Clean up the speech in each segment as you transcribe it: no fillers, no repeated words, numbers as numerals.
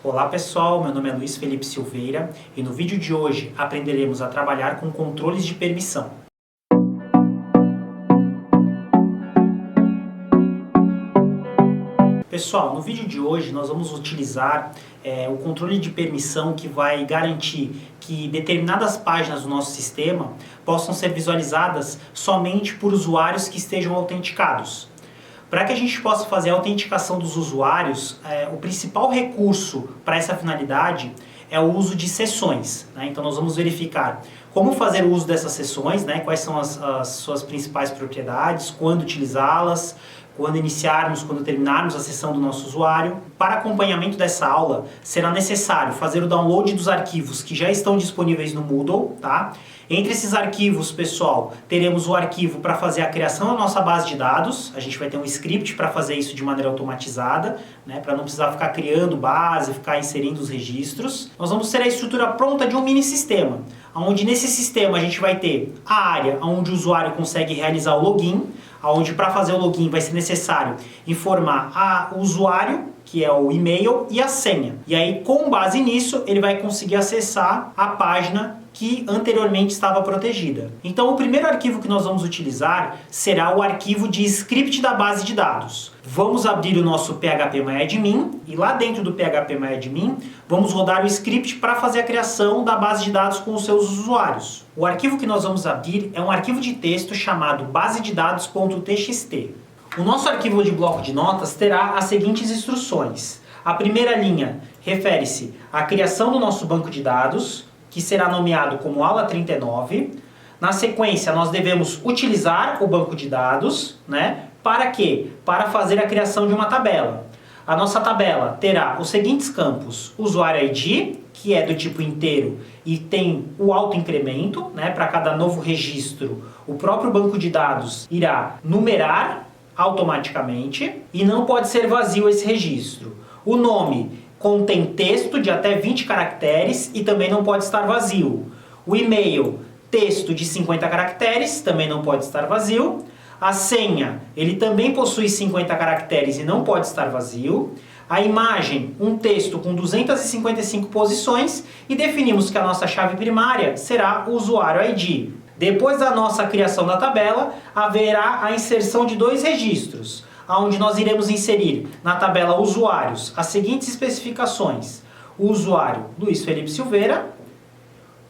Olá pessoal, meu nome é Luiz Felipe Silveira e no vídeo de hoje aprenderemos a trabalhar com controles de permissão. Pessoal, no vídeo de hoje nós vamos utilizar o controle de permissão que vai garantir que determinadas páginas do nosso sistema possam ser visualizadas somente por usuários que estejam autenticados. Para que a gente possa fazer a autenticação dos usuários, o principal recurso para essa finalidade é o uso de sessões, né? Então nós vamos verificar como fazer o uso dessas sessões, né? Quais são as suas principais propriedades, quando utilizá-las, quando iniciarmos, quando terminarmos a sessão do nosso usuário. Para acompanhamento dessa aula, será necessário fazer o download dos arquivos que já estão disponíveis no Moodle, tá? Entre esses arquivos, pessoal, teremos o arquivo para fazer a criação da nossa base de dados. A gente vai ter um script para fazer isso de maneira automatizada, né? Para não precisar ficar criando base, ficar inserindo os registros. Nós vamos ter a estrutura pronta de um mini sistema, onde nesse sistema a gente vai ter a área onde o usuário consegue realizar o login, onde para fazer o login vai ser necessário informar o usuário, que é o e-mail, e a senha. E aí, com base nisso, ele vai conseguir acessar a página que anteriormente estava protegida. Então, o primeiro arquivo que nós vamos utilizar será o arquivo de script da base de dados. Vamos abrir o nosso phpMyAdmin e lá dentro do phpMyAdmin vamos rodar o script para fazer a criação da base de dados com os seus usuários. O arquivo que nós vamos abrir é um arquivo de texto chamado basededados.txt. O nosso arquivo de bloco de notas terá as seguintes instruções. A primeira linha refere-se à criação do nosso banco de dados, que será nomeado como aula 39. Na sequência, nós devemos utilizar o banco de dados, né? Para quê? Para fazer a criação de uma tabela. A nossa tabela terá os seguintes campos: usuário ID, que é do tipo inteiro e tem o autoincremento, né? Para cada novo registro, o próprio banco de dados irá numerar automaticamente e não pode ser vazio esse registro. O nome contém texto de até 20 caracteres e também não pode estar vazio. O e-mail, texto de 50 caracteres, também não pode estar vazio. A senha, ele também possui 50 caracteres e não pode estar vazio. A imagem, um texto com 255 posições e definimos que a nossa chave primária será o usuário ID. Depois da nossa criação da tabela, haverá a inserção de dois registros, onde nós iremos inserir na tabela usuários as seguintes especificações: o usuário Luiz Felipe Silveira,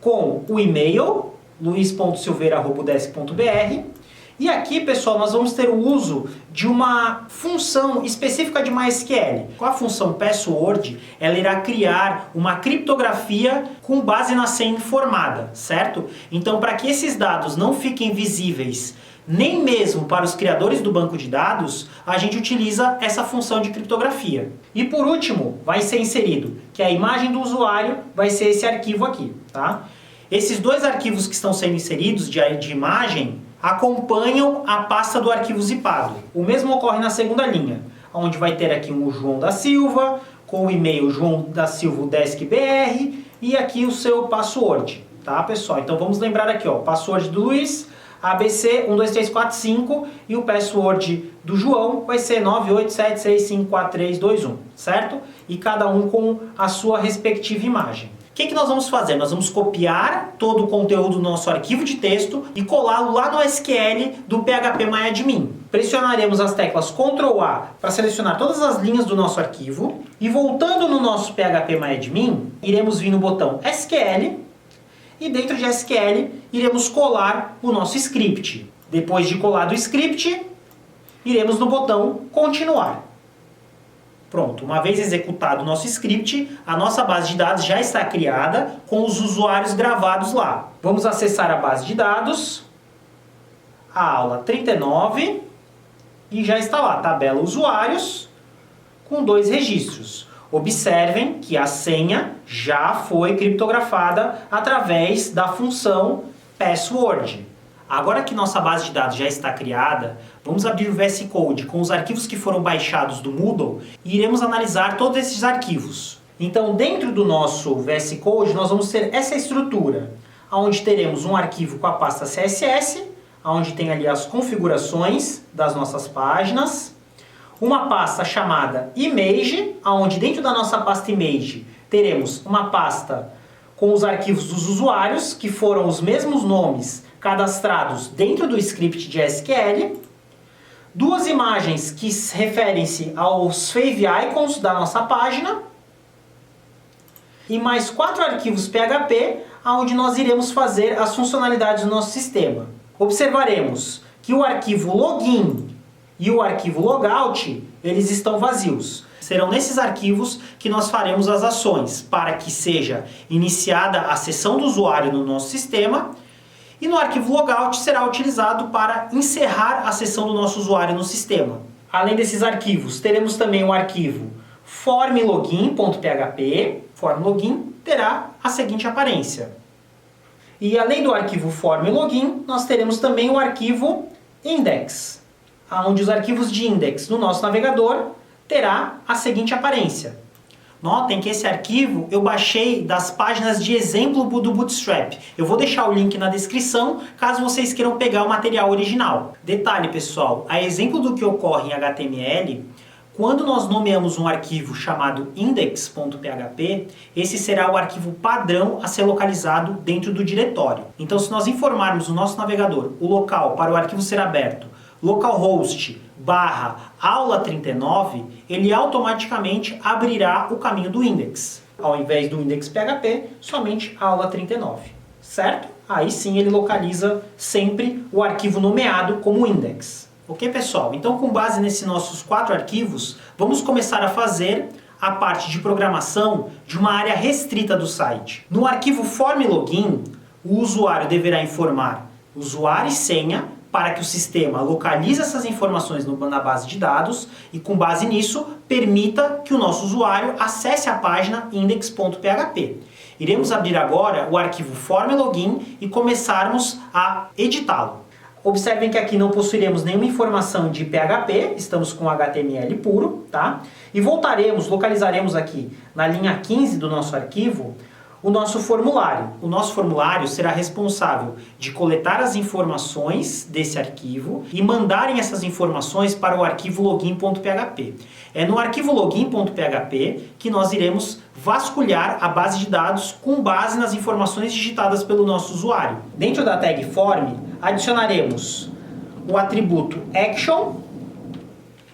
com o e-mail luiz.silveira@udesc.br. E aqui, pessoal, nós vamos ter o uso de uma função específica de MySQL. Com a função password, ela irá criar uma criptografia com base na senha informada, certo? Então, para que esses dados não fiquem visíveis nem mesmo para os criadores do banco de dados, a gente utiliza essa função de criptografia. E por último, vai ser inserido que a imagem do usuário vai ser esse arquivo aqui, tá? Esses dois arquivos que estão sendo inseridos de imagem acompanham a pasta do arquivo zipado. O mesmo ocorre na segunda linha, onde vai ter aqui um João da Silva, com o e-mail João da Silva UDESC.br e aqui o seu password, tá, pessoal? Então vamos lembrar aqui, ó, password do Luiz, ABC 12345 e o password do João vai ser 987654321, certo? E cada um com a sua respectiva imagem. O que nós vamos fazer? Nós vamos copiar todo o conteúdo do nosso arquivo de texto e colá-lo lá no SQL do phpMyAdmin. Pressionaremos as teclas Ctrl A para selecionar todas as linhas do nosso arquivo e voltando no nosso phpMyAdmin, iremos vir no botão SQL e dentro de SQL iremos colar o nosso script. Depois de colado o script, iremos no botão Continuar. Pronto, uma vez executado o nosso script, a nossa base de dados já está criada com os usuários gravados lá. Vamos acessar a base de dados, a aula 39, e já está lá, tabela usuários, com dois registros. Observem que a senha já foi criptografada através da função password. Agora que nossa base de dados já está criada, vamos abrir o VS Code com os arquivos que foram baixados do Moodle e iremos analisar todos esses arquivos. Então, dentro do nosso VS Code, nós vamos ter essa estrutura, onde teremos um arquivo com a pasta CSS, onde tem ali as configurações das nossas páginas, uma pasta chamada image, onde dentro da nossa pasta image teremos uma pasta com os arquivos dos usuários, que foram os mesmos nomes cadastrados dentro do script de SQL, duas imagens que referem-se aos favicons da nossa página, e mais 4 arquivos PHP, onde nós iremos fazer as funcionalidades do nosso sistema. Observaremos que o arquivo login e o arquivo logout, eles estão vazios. Serão nesses arquivos que nós faremos as ações para que seja iniciada a sessão do usuário no nosso sistema, e no arquivo logout será utilizado para encerrar a sessão do nosso usuário no sistema. Além desses arquivos, teremos também o arquivo formLogin.php. FormLogin terá a seguinte aparência. E além do arquivo formLogin, nós teremos também o arquivo index, onde os arquivos de index no nosso navegador terá a seguinte aparência. Notem que esse arquivo eu baixei das páginas de exemplo do Bootstrap. Eu vou deixar o link na descrição, caso vocês queiram pegar o material original. Detalhe, pessoal, a exemplo do que ocorre em HTML, quando nós nomeamos um arquivo chamado index.php, esse será o arquivo padrão a ser localizado dentro do diretório. Então, se nós informarmos o nosso navegador o local para o arquivo ser aberto, localhost /aula39, ele automaticamente abrirá o caminho do index. Ao invés do index.php, somente aula39, certo? Aí sim ele localiza sempre o arquivo nomeado como index. Ok, pessoal? Então, com base nesses nossos 4 arquivos, vamos começar a fazer a parte de programação de uma área restrita do site. No arquivo formLogin, o usuário deverá informar usuário e senha para que o sistema localize essas informações na base de dados e, com base nisso, permita que o nosso usuário acesse a página index.php. Iremos abrir agora o arquivo formLogin e começarmos a editá-lo. Observem que aqui não possuiremos nenhuma informação de PHP, estamos com HTML puro, tá? E localizaremos aqui na linha 15 do nosso arquivo o nosso formulário. O nosso formulário será responsável de coletar as informações desse arquivo e mandarem essas informações para o arquivo login.php. É no arquivo login.php que nós iremos vasculhar a base de dados com base nas informações digitadas pelo nosso usuário. Dentro da tag form, adicionaremos o atributo action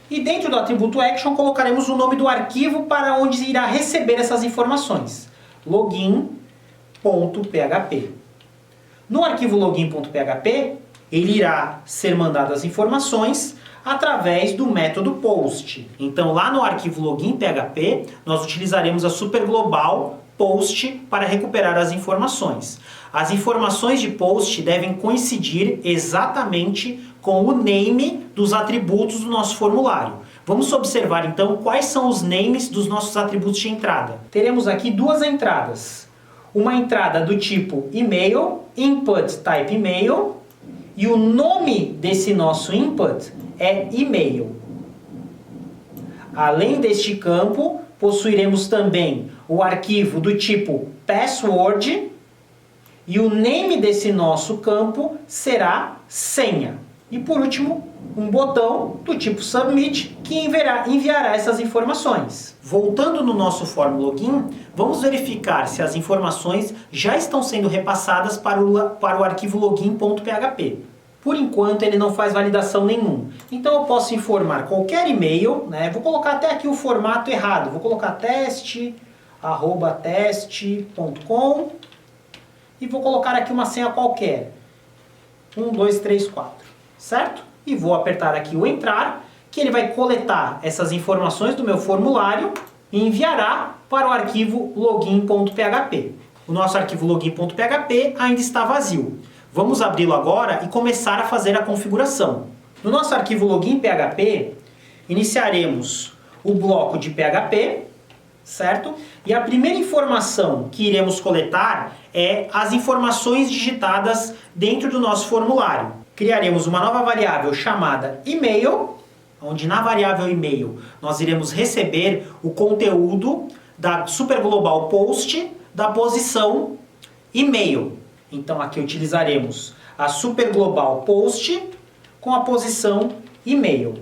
e dentro do atributo action colocaremos o nome do arquivo para onde irá receber essas informações. Login.php. No arquivo login.php, ele irá ser mandado as informações através do método post. Então, lá no arquivo login.php, nós utilizaremos a superglobal post para recuperar as informações. As informações de post devem coincidir exatamente com o name dos atributos do nosso formulário. Vamos observar então quais são os names dos nossos atributos de entrada. Teremos aqui 2 entradas. Uma entrada do tipo email, input type email, e o nome desse nosso input é email. Além deste campo, possuiremos também o arquivo do tipo password, e o name desse nosso campo será senha. E por último, um botão do tipo submit que enviará essas informações. Voltando no nosso formLogin, vamos verificar se as informações já estão sendo repassadas para o arquivo login.php. Por enquanto ele não faz validação nenhuma. Então eu posso informar qualquer e-mail, né? Vou colocar até aqui o formato errado. Vou colocar teste@teste.com e vou colocar aqui uma senha qualquer. 1, 2, 3, 4. Certo? E vou apertar aqui o entrar, que ele vai coletar essas informações do meu formulário e enviará para o arquivo login.php. O nosso arquivo login.php ainda está vazio. Vamos abri-lo agora e começar a fazer a configuração. No nosso arquivo login.php, iniciaremos o bloco de PHP, certo? E a primeira informação que iremos coletar é as informações digitadas dentro do nosso formulário. Criaremos uma nova variável chamada email, onde na variável email nós iremos receber o conteúdo da superglobal post da posição email. Então aqui utilizaremos a superglobal post com a posição e-mail.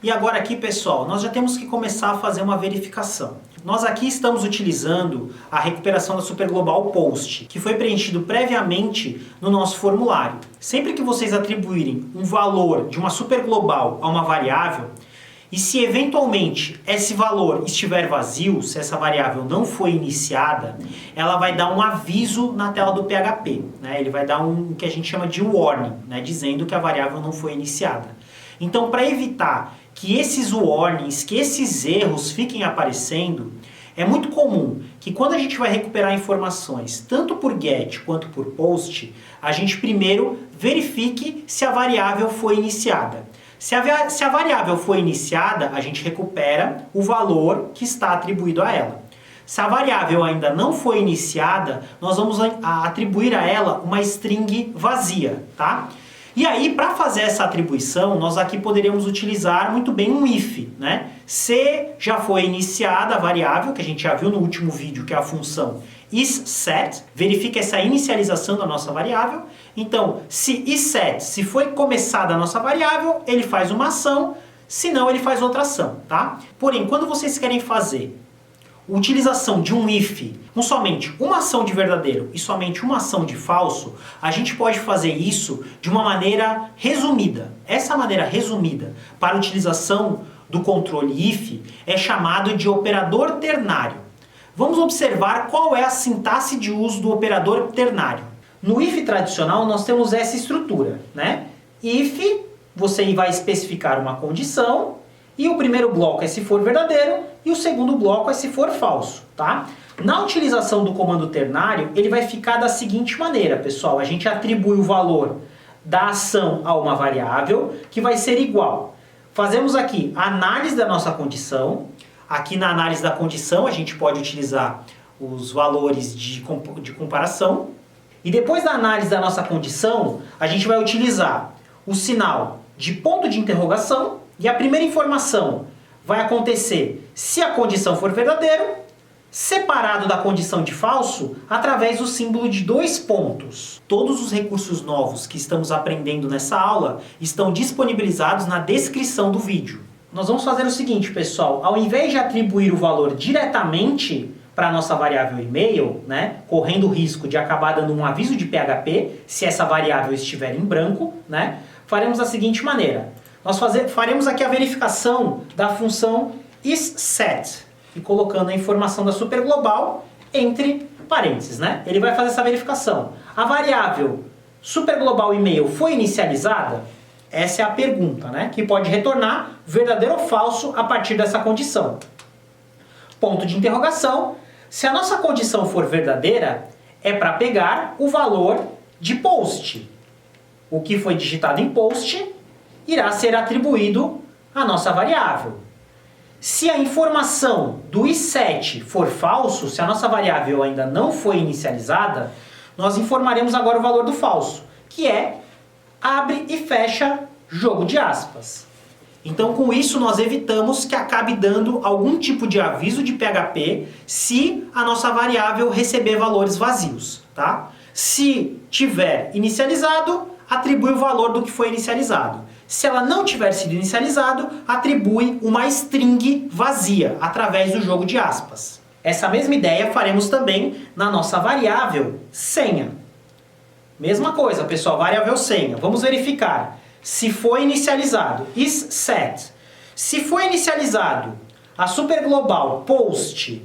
E agora aqui, pessoal, nós já temos que começar a fazer uma verificação. Nós aqui estamos utilizando a recuperação da Superglobal Post, que foi preenchido previamente no nosso formulário. Sempre que vocês atribuírem um valor de uma Superglobal a uma variável, e se eventualmente esse valor estiver vazio, se essa variável não foi iniciada, ela vai dar um aviso na tela do PHP, né? Ele vai dar um que a gente chama de warning, né? Dizendo que a variável não foi iniciada. Então, para evitar que esses warnings, que esses erros fiquem aparecendo, é muito comum que quando a gente vai recuperar informações, tanto por GET quanto por POST, a gente primeiro verifique se a variável foi iniciada. Se a variável foi iniciada, a gente recupera o valor que está atribuído a ela. Se a variável ainda não foi iniciada, nós vamos atribuir a ela uma string vazia, tá? E aí, para fazer essa atribuição, nós aqui poderíamos utilizar muito bem um if, né? Se já foi iniciada a variável, que a gente já viu no último vídeo, que é a função isSet, verifica essa inicialização da nossa variável. Então, se isSet, se foi começada a nossa variável, ele faz uma ação, se não, ele faz outra ação, tá? Porém, quando vocês querem fazer utilização de um if com somente uma ação de verdadeiro e somente uma ação de falso, a gente pode fazer isso de uma maneira resumida. Essa maneira resumida para a utilização do controle if é chamado de operador ternário. Vamos observar qual é a sintaxe de uso do operador ternário. No if tradicional nós temos essa estrutura, né? If, você vai especificar uma condição, e o primeiro bloco é se for verdadeiro e o segundo bloco é se for falso, tá? Na utilização do comando ternário, ele vai ficar da seguinte maneira, pessoal. A gente atribui o valor da ação a uma variável que vai ser igual. Fazemos aqui a análise da nossa condição. Aqui na análise da condição a gente pode utilizar os valores de comparação. E depois da análise da nossa condição, a gente vai utilizar o sinal de ponto de interrogação. E a primeira informação vai acontecer se a condição for verdadeiro, separado da condição de falso, através do símbolo de 2 pontos. Todos os recursos novos que estamos aprendendo nessa aula estão disponibilizados na descrição do vídeo. Nós vamos fazer o seguinte, pessoal, ao invés de atribuir o valor diretamente para a nossa variável e-mail, né, correndo o risco de acabar dando um aviso de PHP se essa variável estiver em branco, né, faremos da seguinte maneira. Nós faremos aqui a verificação da função isSet e colocando a informação da Superglobal entre parênteses, né? Ele vai fazer essa verificação. A variável Superglobal e-mail foi inicializada? Essa é a pergunta, né? Que pode retornar verdadeiro ou falso a partir dessa condição. Ponto de interrogação. Se a nossa condição for verdadeira, é para pegar o valor de post. O que foi digitado em post irá ser atribuído à nossa variável. Se a informação do isSet for falso, se a nossa variável ainda não foi inicializada, nós informaremos agora o valor do falso, que é abre e fecha jogo de aspas. Então, com isso, nós evitamos que acabe dando algum tipo de aviso de PHP se a nossa variável receber valores vazios, tá? Se tiver inicializado, atribui o valor do que foi inicializado. Se ela não tiver sido inicializado, atribui uma string vazia através do jogo de aspas. Essa mesma ideia faremos também na nossa variável senha. Mesma coisa, pessoal, variável senha. Vamos verificar se foi inicializado isSet. Se foi inicializado a Superglobal Post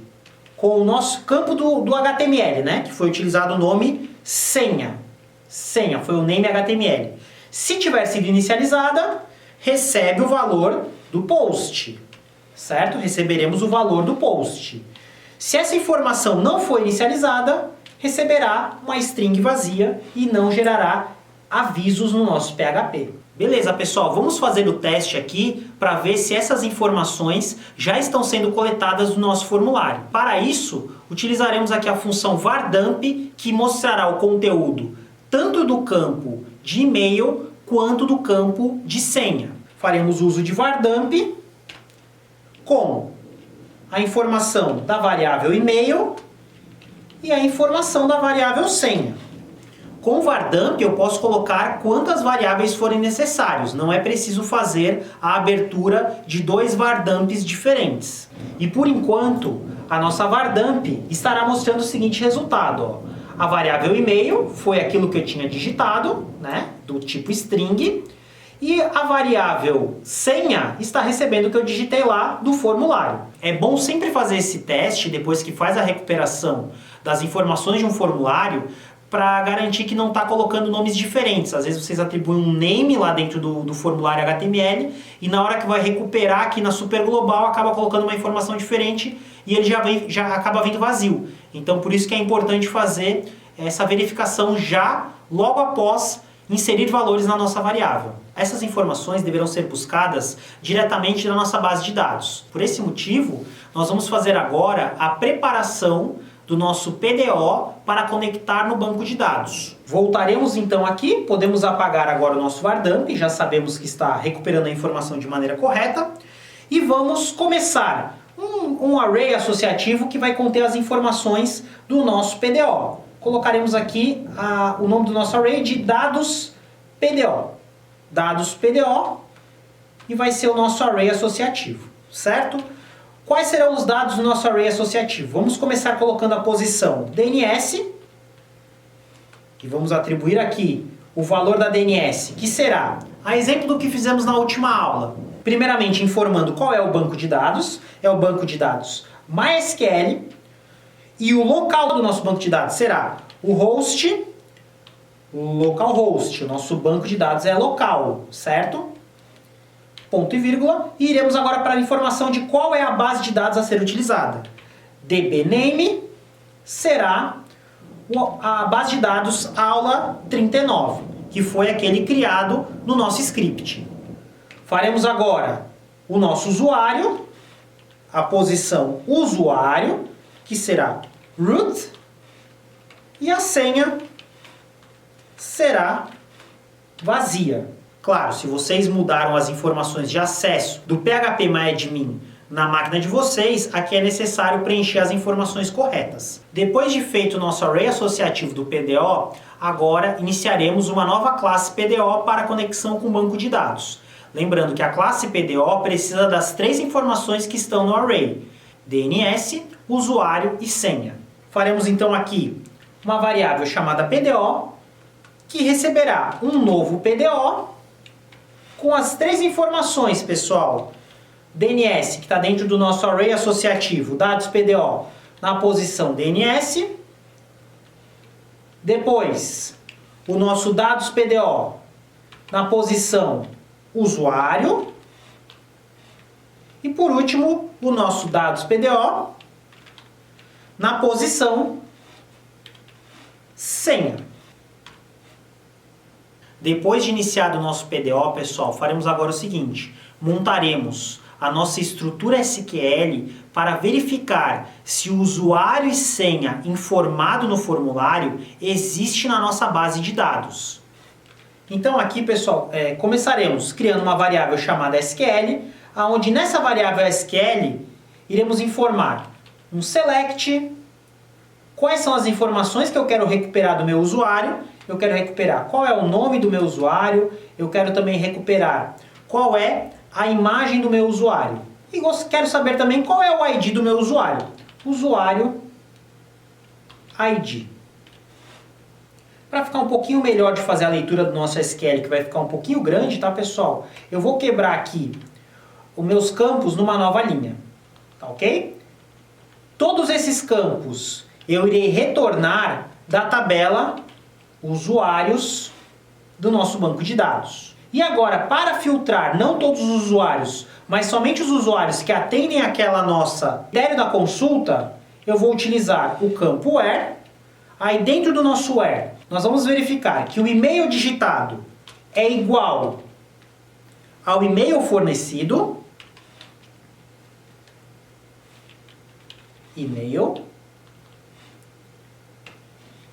com o nosso campo do HTML, né, que foi utilizado o nome senha. Senha, foi o name HTML. Se tiver sido inicializada, recebe o valor do post, certo? Receberemos o valor do post. Se essa informação não for inicializada, receberá uma string vazia e não gerará avisos no nosso PHP. Beleza, pessoal, vamos fazer o teste aqui para ver se essas informações já estão sendo coletadas no nosso formulário. Para isso, utilizaremos aqui a função vardump, que mostrará o conteúdo tanto do campo de e-mail quanto do campo de senha. Faremos uso de vardump com a informação da variável e-mail e a informação da variável senha. Com o VARDUMP eu posso colocar quantas variáveis forem necessários, não é preciso fazer a abertura de 2 VARDUMPs diferentes. E por enquanto, a nossa VARDUMP estará mostrando o seguinte resultado. Ó. A variável e-mail foi aquilo que eu tinha digitado, né, do tipo string, e a variável senha está recebendo o que eu digitei lá do formulário. É bom sempre fazer esse teste depois que faz a recuperação das informações de um formulário, para garantir que não está colocando nomes diferentes. Às vezes vocês atribuem um name lá dentro do formulário HTML e na hora que vai recuperar aqui na Super Global acaba colocando uma informação diferente e ele já acaba vindo vazio. Então por isso que é importante fazer essa verificação já logo após inserir valores na nossa variável. Essas informações deverão ser buscadas diretamente na nossa base de dados. Por esse motivo, nós vamos fazer agora a preparação do nosso PDO para conectar no banco de dados. Voltaremos então aqui, podemos apagar agora o nosso VARDUMP, já sabemos que está recuperando a informação de maneira correta, e vamos começar um array associativo que vai conter as informações do nosso PDO. Colocaremos aqui o nome do nosso array de dados PDO. Dados PDO, e vai ser o nosso array associativo, certo? Quais serão os dados do nosso array associativo? Vamos começar colocando a posição DNS, e vamos atribuir aqui o valor da DNS, que será, a exemplo do que fizemos na última aula, primeiramente informando qual é o banco de dados, é o banco de dados MySQL, e o local do nosso banco de dados será o host, o localhost, o nosso banco de dados é local, certo? Ponto e vírgula, e iremos agora para a informação de qual é a base de dados a ser utilizada. DBName será a base de dados aula 39, que foi aquele criado no nosso script. Faremos agora o nosso usuário, a posição usuário, que será root, e a senha será vazia. Claro, se vocês mudaram as informações de acesso do PHPMyAdmin na máquina de vocês, aqui é necessário preencher as informações corretas. Depois de feito o nosso array associativo do PDO, agora iniciaremos uma nova classe PDO para conexão com o banco de dados. Lembrando que a classe PDO precisa das 3 informações que estão no array: DNS, usuário e senha. Faremos então aqui uma variável chamada PDO, que receberá um novo PDO com as 3 informações, pessoal. DNS, que está dentro do nosso array associativo, dados PDO, na posição DNS. Depois, o nosso dados PDO na posição usuário. E por último, o nosso dados PDO na posição senha. Depois de iniciado o nosso PDO, pessoal, faremos agora o seguinte: montaremos a nossa estrutura SQL para verificar se o usuário e senha informado no formulário existe na nossa base de dados. Então aqui, pessoal, começaremos criando uma variável chamada SQL, onde nessa variável SQL iremos informar um select, quais são as informações que eu quero recuperar do meu usuário. Eu quero recuperar qual é o nome do meu usuário, eu quero também recuperar qual é a imagem do meu usuário. E quero saber também qual é o ID do meu usuário. Usuário ID. Para ficar um pouquinho melhor de fazer a leitura do nosso SQL, que vai ficar um pouquinho grande, tá, pessoal? Eu vou quebrar aqui os meus campos numa nova linha, tá ok? Todos esses campos eu irei retornar da tabela usuários do nosso banco de dados. E agora, para filtrar não todos os usuários, mas somente os usuários que atendem aquela nossa critério da consulta, eu vou utilizar o campo where. Aí dentro do nosso where, nós vamos verificar que o e-mail digitado é igual ao e-mail fornecido. E-mail.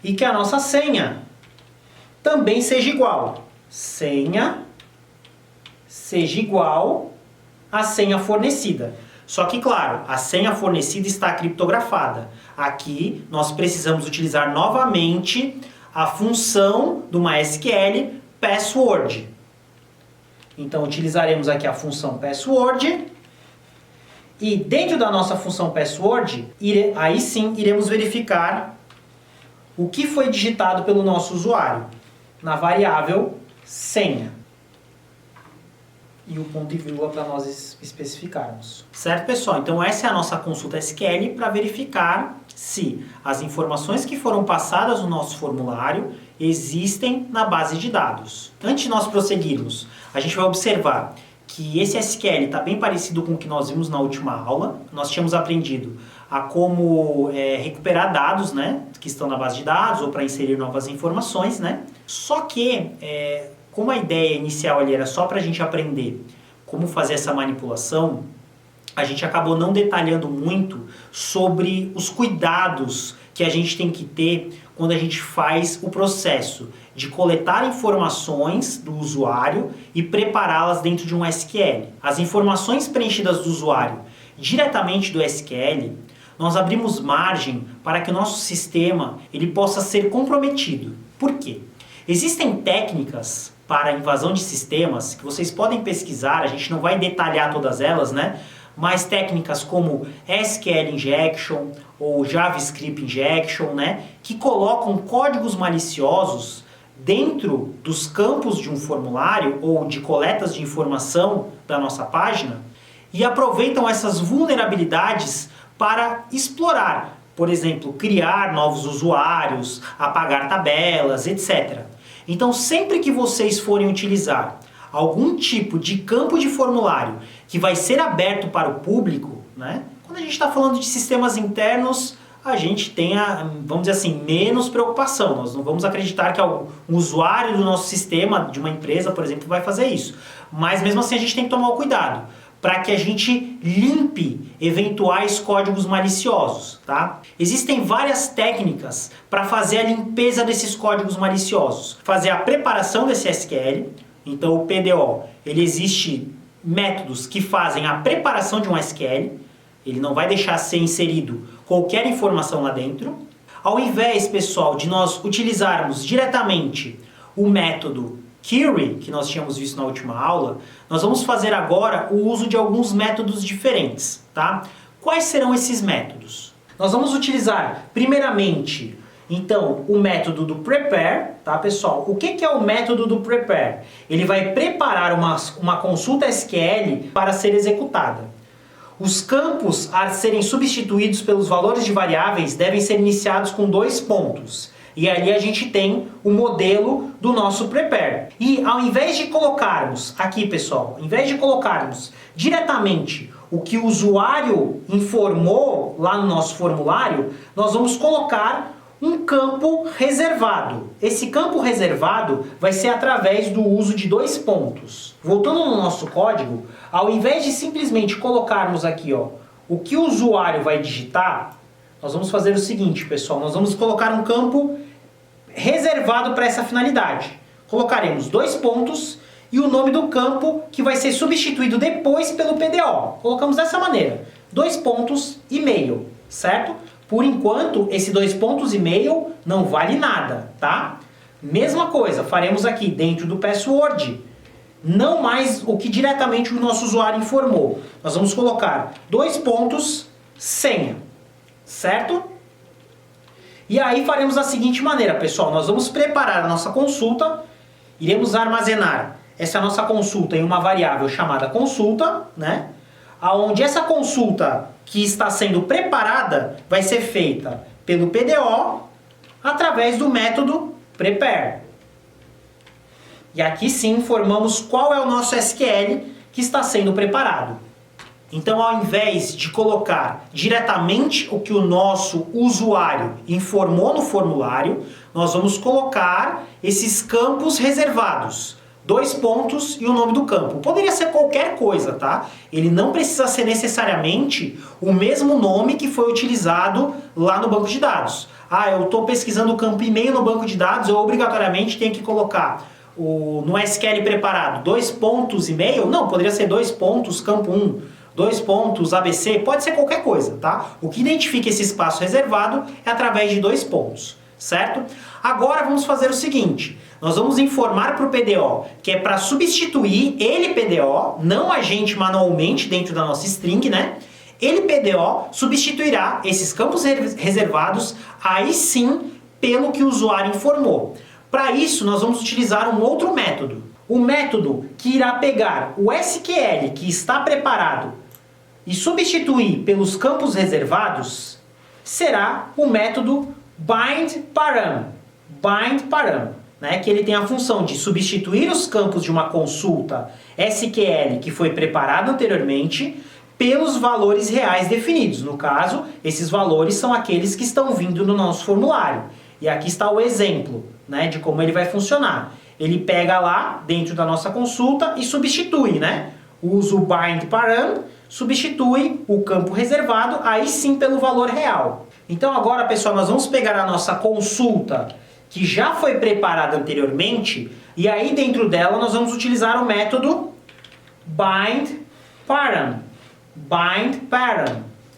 E que a nossa senha também seja igual. Senha seja igual à senha fornecida. Só que, claro, a senha fornecida está criptografada. Aqui nós precisamos utilizar novamente a função do MySQL password. Então utilizaremos aqui a função password e dentro da nossa função password, aí sim iremos verificar o que foi digitado pelo nosso usuário na variável senha. E o ponto e vírgula para nós especificarmos. Certo, pessoal? Então essa é a nossa consulta SQL para verificar se as informações que foram passadas no nosso formulário existem na base de dados. Antes de nós prosseguirmos, a gente vai observar que esse SQL está bem parecido com o que nós vimos na última aula. Nós tínhamos aprendido a como recuperar dados, né, que estão na base de dados ou para inserir novas informações, né? Só que como a ideia inicial ali era só para a gente aprender como fazer essa manipulação, a gente acabou não detalhando muito sobre os cuidados que a gente tem que ter quando a gente faz o processo de coletar informações do usuário e prepará-las dentro de um SQL. As informações preenchidas do usuário diretamente do SQL, nós abrimos margem para que o nosso sistema ele possa ser comprometido. Por quê? Existem técnicas para invasão de sistemas que vocês podem pesquisar, a gente não vai detalhar todas elas, né? Mas técnicas como SQL Injection ou JavaScript Injection, né? Que colocam códigos maliciosos dentro dos campos de um formulário ou de coletas de informação da nossa página e aproveitam essas vulnerabilidades para explorar, por exemplo, criar novos usuários, apagar tabelas, etc. Então, sempre que vocês forem utilizar algum tipo de campo de formulário que vai ser aberto para o público, né? Quando a gente está falando de sistemas internos, a gente tenha, vamos dizer assim, menos preocupação. Nós não vamos acreditar que um usuário do nosso sistema, de uma empresa, por exemplo, vai fazer isso. Mas mesmo assim a gente tem que tomar o cuidado para que a gente limpe eventuais códigos maliciosos, tá? Existem várias técnicas para fazer a limpeza desses códigos maliciosos. Fazer a preparação desse SQL, então o PDO, ele existe métodos que fazem a preparação de um SQL, ele não vai deixar ser inserido qualquer informação lá dentro. Ao invés, pessoal, de nós utilizarmos diretamente o método query, que nós tínhamos visto na última aula, nós vamos fazer agora o uso de alguns métodos diferentes, tá? Quais serão esses métodos? Nós vamos utilizar, primeiramente, então, o método do prepare, tá, pessoal? O que é o método do prepare? Ele vai preparar uma consulta SQL para ser executada. Os campos a serem substituídos pelos valores de variáveis devem ser iniciados com 2 pontos. E ali a gente tem o modelo do nosso prepare. E ao invés de colocarmos, aqui pessoal, ao invés de colocarmos diretamente o que o usuário informou lá no nosso formulário, nós vamos colocar um campo reservado. Esse campo reservado vai ser através do uso de 2 pontos. Voltando no nosso código, ao invés de simplesmente colocarmos aqui, ó, o que o usuário vai digitar, nós vamos fazer o seguinte, pessoal, nós vamos colocar um campo reservado para essa finalidade. Colocaremos 2 pontos e o nome do campo que vai ser substituído depois pelo PDO. Colocamos dessa maneira, 2 pontos e meio, certo? Por enquanto, esse 2 pontos e meio não vale nada, tá? Mesma coisa, faremos aqui dentro do password, não mais o que diretamente o nosso usuário informou. Nós vamos colocar 2 pontos, senha, certo? E aí faremos da seguinte maneira, pessoal, nós vamos preparar a nossa consulta, iremos armazenar essa nossa consulta em uma variável chamada consulta, né? Onde essa consulta que está sendo preparada vai ser feita pelo PDO através do método prepare. E aqui sim informamos qual é o nosso SQL que está sendo preparado. Então, ao invés de colocar diretamente o que o nosso usuário informou no formulário, nós vamos colocar esses campos reservados. 2 pontos e o nome do campo. Poderia ser qualquer coisa, tá? Ele não precisa ser necessariamente o mesmo nome que foi utilizado lá no banco de dados. Ah, eu estou pesquisando o campo e-mail no banco de dados, eu obrigatoriamente tenho que colocar no SQL preparado 2 pontos e-mail? Não, poderia ser 2 pontos campo 1, 2 pontos ABC, pode ser qualquer coisa, tá? O que identifica esse espaço reservado é através de 2 pontos, certo? Agora vamos fazer o seguinte, nós vamos informar para o PDO que é para substituir ele PDO, não a gente manualmente dentro da nossa string, né? Ele PDO substituirá esses campos reservados aí sim pelo que o usuário informou. Para isso nós vamos utilizar um outro método. O método que irá pegar o SQL que está preparado e substituir pelos campos reservados será o método bindParam, né? Que ele tem a função de substituir os campos de uma consulta SQL que foi preparada anteriormente pelos valores reais definidos. No caso, esses valores são aqueles que estão vindo no nosso formulário. E aqui está o exemplo, né, de como ele vai funcionar. Ele pega lá dentro da nossa consulta e substitui, né? Usa o bindParam, substitui o campo reservado, aí sim pelo valor real. Então agora, pessoal, nós vamos pegar a nossa consulta que já foi preparada anteriormente e aí dentro dela nós vamos utilizar o método bindParam,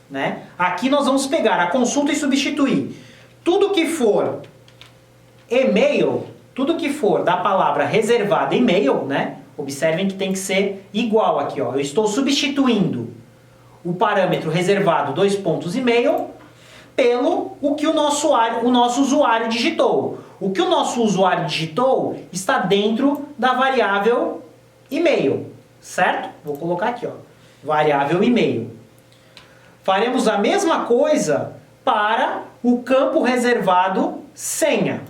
né? Aqui nós vamos pegar a consulta e substituir tudo que for e-mail, tudo que for da palavra reservada e-mail, né? Observem que tem que ser igual aqui, ó. Eu estou substituindo o parâmetro reservado e-mail pelo o que o nosso usuário digitou. O que o nosso usuário digitou está dentro da variável e-mail, certo? Vou colocar aqui, ó, variável e-mail. Faremos a mesma coisa para o campo reservado senha.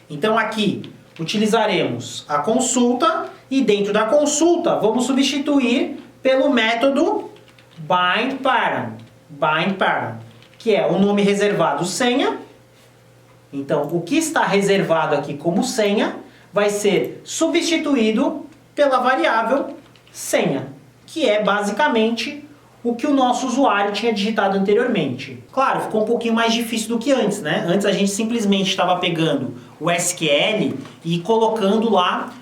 Então aqui utilizaremos a consulta e dentro da consulta vamos substituir pelo método bindParam, que é o nome reservado senha. Então o que está reservado aqui como senha vai ser substituído pela variável senha, que é basicamente o que o nosso usuário tinha digitado anteriormente. Claro, ficou um pouquinho mais difícil do que antes, né? Antes a gente simplesmente estava pegando o SQL e colocando lá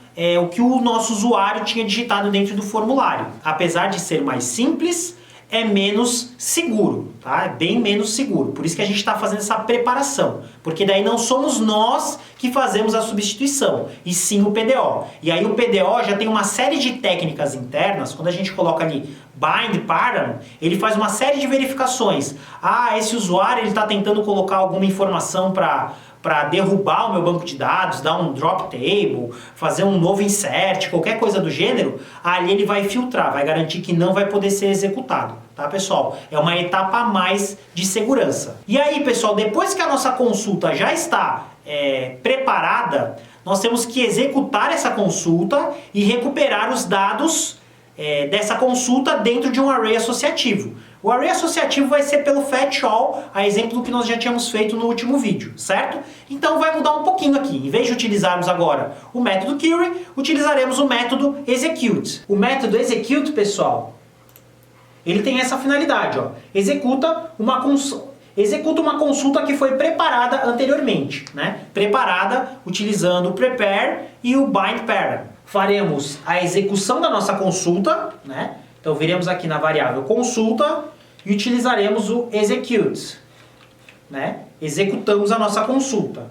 o que o nosso usuário tinha digitado dentro do formulário. Apesar de ser mais simples, é menos seguro, tá? É bem menos seguro. Por isso que a gente está fazendo essa preparação. Porque daí não somos nós que fazemos a substituição, e sim o PDO. E aí o PDO já tem uma série de técnicas internas. Quando a gente coloca ali bindParam, ele faz uma série de verificações. Ah, esse usuário está tentando colocar alguma informação para derrubar o meu banco de dados, dar um drop table, fazer um novo insert, qualquer coisa do gênero, ali ele vai filtrar, vai garantir que não vai poder ser executado, tá, pessoal? É uma etapa a mais de segurança. E aí, pessoal, depois que a nossa consulta já está preparada, nós temos que executar essa consulta e recuperar os dados dessa consulta dentro de um array associativo. O array associativo vai ser pelo fetch all, a exemplo do que nós já tínhamos feito no último vídeo, certo? Então vai mudar um pouquinho aqui. Em vez de utilizarmos agora o método query, utilizaremos o método execute. O método execute, pessoal, ele tem essa finalidade, ó. Executa uma consulta que foi preparada anteriormente, né? Preparada utilizando o prepare e o bindParam. Faremos a execução da nossa consulta, né? Então viremos aqui na variável consulta e utilizaremos o execute, né? Executamos a nossa consulta.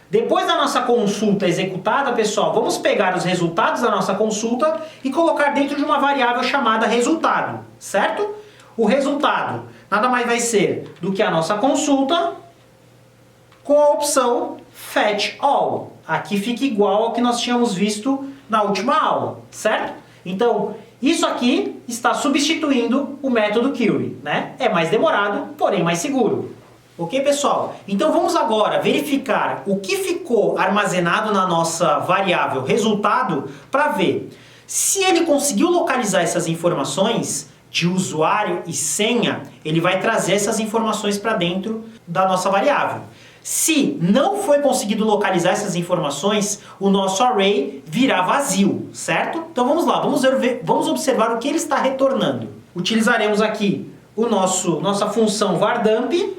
Depois da nossa consulta executada, pessoal, vamos pegar os resultados da nossa consulta e colocar dentro de uma variável chamada resultado, certo? O resultado nada mais vai ser do que a nossa consulta com a opção fetch all. Aqui fica igual ao que nós tínhamos visto na última aula, certo? Então, isso aqui está substituindo o método query, né? É mais demorado, porém mais seguro. Ok, pessoal? Então vamos agora verificar o que ficou armazenado na nossa variável resultado para ver se ele conseguiu localizar essas informações de usuário e senha, ele vai trazer essas informações para dentro da nossa variável. Se não foi conseguido localizar essas informações, o nosso array virá vazio, certo? Então vamos lá, vamos observar o que ele está retornando. Utilizaremos aqui nossa função vardump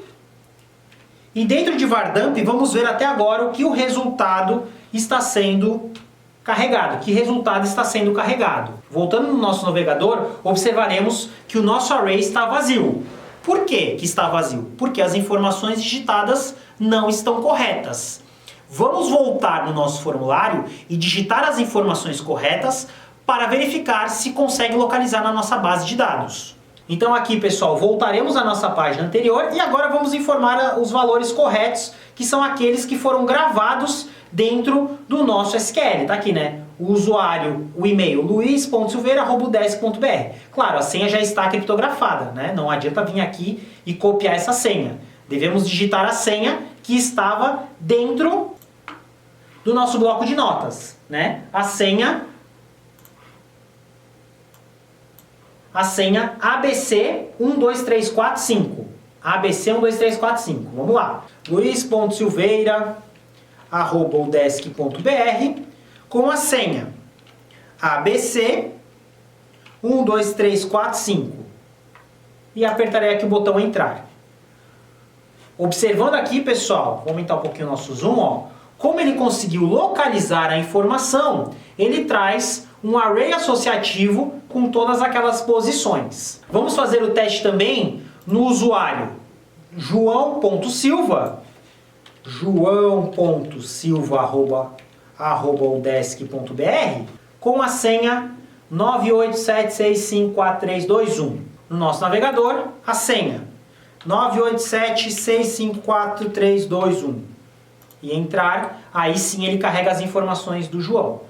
e dentro de vardump vamos ver até agora o que o resultado está sendo carregado, que resultado está sendo carregado. Voltando no nosso navegador, observaremos que o nosso array está vazio. Por que que está vazio? Porque as informações digitadas não estão corretas. Vamos voltar no nosso formulário e digitar as informações corretas para verificar se consegue localizar na nossa base de dados. Então aqui, pessoal, voltaremos à nossa página anterior e agora vamos informar os valores corretos, que são aqueles que foram gravados dentro do nosso SQL. Tá aqui, né? O usuário, o e-mail, luiz.silveira@udesc.br. Claro, a senha já está criptografada, né? Não adianta vir aqui e copiar essa senha. Devemos digitar a senha que estava dentro do nosso bloco de notas, né? A senha ABC12345. ABC12345. Vamos lá. luiz.silveira@udesc.br com a senha ABC12345. E apertarei aqui o botão entrar. Observando aqui, pessoal, vou aumentar um pouquinho o nosso zoom, ó. Como ele conseguiu localizar a informação, ele traz um array associativo com todas aquelas posições. Vamos fazer o teste também no usuário joão.silva@udesc.br com a senha 987654321. No nosso navegador, a senha 987654321. E entrar, aí sim ele carrega as informações do João.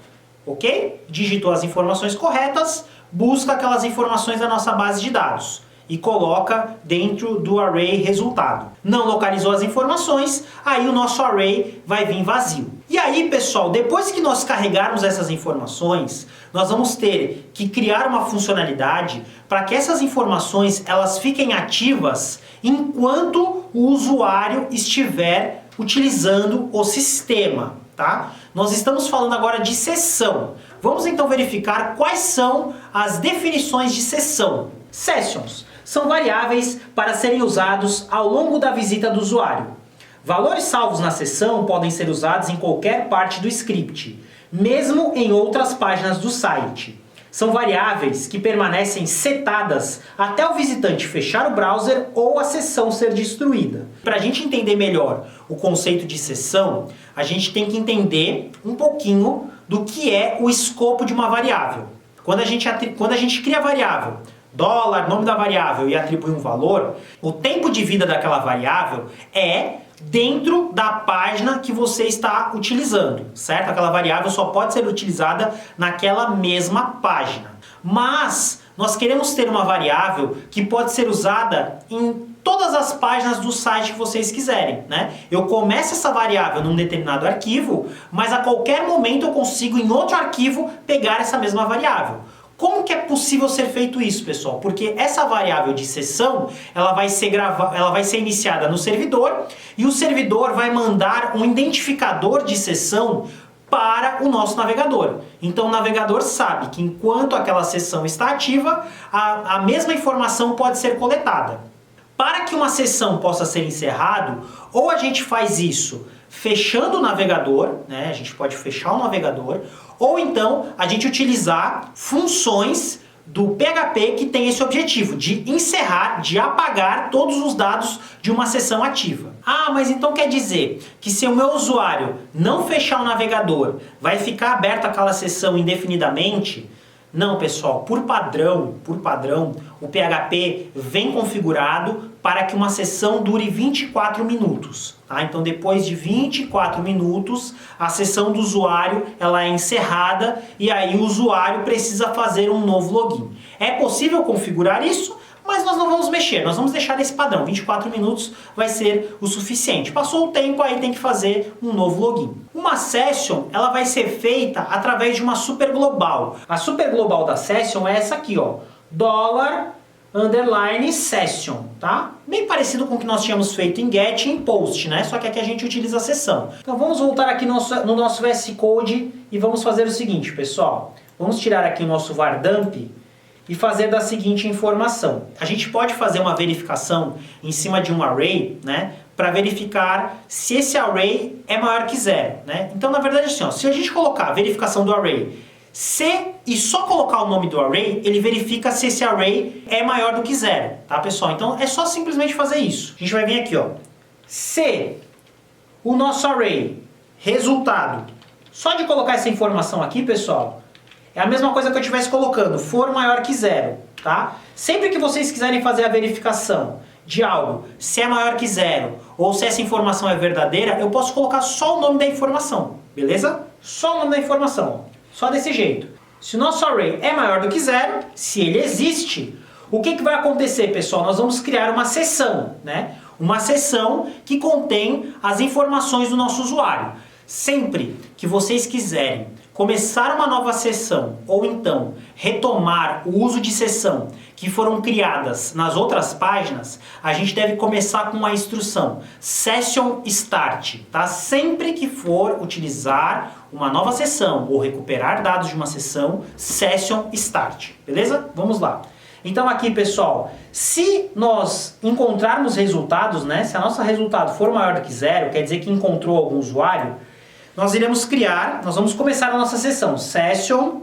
Ok? Digitou as informações corretas, busca aquelas informações da nossa base de dados e coloca dentro do array resultado. Não localizou as informações, aí o nosso array vai vir vazio. E aí, pessoal, depois que nós carregarmos essas informações, nós vamos ter que criar uma funcionalidade para que essas informações elas fiquem ativas enquanto o usuário estiver utilizando o sistema, tá? Nós estamos falando agora de sessão. Vamos então verificar quais são as definições de sessão. Sessions são variáveis para serem usados ao longo da visita do usuário. Valores salvos na sessão podem ser usados em qualquer parte do script, mesmo em outras páginas do site. São variáveis que permanecem setadas até o visitante fechar o browser ou a sessão ser destruída. Para a gente entender melhor o conceito de sessão, a gente tem que entender um pouquinho do que é o escopo de uma variável. Quando a gente cria a variável, $, nome da variável, e atribui um valor, o tempo de vida daquela variável é dentro da página que você está utilizando, certo? Aquela variável só pode ser utilizada naquela mesma página. Mas nós queremos ter uma variável que pode ser usada em todas as páginas do site que vocês quiserem, né? Eu começo essa variável num determinado arquivo, mas a qualquer momento eu consigo em outro arquivo pegar essa mesma variável. Como que é possível ser feito isso, pessoal? Porque essa variável de sessão, ela vai ser iniciada no servidor e o servidor vai mandar um identificador de sessão para o nosso navegador. Então o navegador sabe que enquanto aquela sessão está ativa, a mesma informação pode ser coletada. Para que uma sessão possa ser encerrada, ou a gente faz isso fechando o navegador, né? A gente pode fechar o navegador, ou então a gente utilizar funções do PHP que tem esse objetivo de encerrar, de apagar todos os dados de uma sessão ativa. Ah, mas então quer dizer que se o meu usuário não fechar o navegador, vai ficar aberta aquela sessão indefinidamente? Não, pessoal, por padrão, o PHP vem configurado para que uma sessão dure 24 minutos. Tá? Então, depois de 24 minutos, a sessão do usuário ela é encerrada e aí o usuário precisa fazer um novo login. É possível configurar isso, mas nós não vamos mexer, nós vamos deixar esse padrão. 24 minutos vai ser o suficiente. Passou o tempo, aí tem que fazer um novo login. Uma session, ela vai ser feita através de uma super global. A super global da session é essa aqui, ó. $_session, tá? Bem parecido com o que nós tínhamos feito em get e em post, né? Só que aqui a gente utiliza a sessão. Então vamos voltar aqui no nosso VS Code e vamos fazer o seguinte, pessoal. Vamos tirar aqui o nosso var_dump e fazer da seguinte informação. A gente pode fazer uma verificação em cima de um array, né? Para verificar se esse array é maior que 0, né? Então, na verdade, assim, ó, se a gente colocar a verificação do array, Se e só colocar o nome do array, ele verifica se esse array é maior do que 0, tá, pessoal? Então é só simplesmente fazer isso. A gente vai vir aqui, ó. Se o nosso array resultado, só de colocar essa informação aqui, pessoal, é a mesma coisa que eu estivesse colocando, for maior que 0, tá? Sempre que vocês quiserem fazer a verificação de algo, se é maior que 0, ou se essa informação é verdadeira, eu posso colocar só o nome da informação, beleza? Só o nome da informação, ó. Só desse jeito. Se o nosso array é maior do que 0, se ele existe, o que vai acontecer, pessoal? Nós vamos criar uma seção, né? Uma seção que contém as informações do nosso usuário. Sempre que vocês quiserem começar uma nova sessão ou então retomar o uso de sessão que foram criadas nas outras páginas, a gente deve começar com a instrução Session Start, tá? Sempre que for utilizar uma nova sessão ou recuperar dados de uma sessão, Session Start, beleza? Vamos lá. Então aqui, pessoal, se nós encontrarmos resultados, né? Se a nossa resultado for maior do que 0, quer dizer que encontrou algum usuário, nós vamos começar a nossa sessão, Session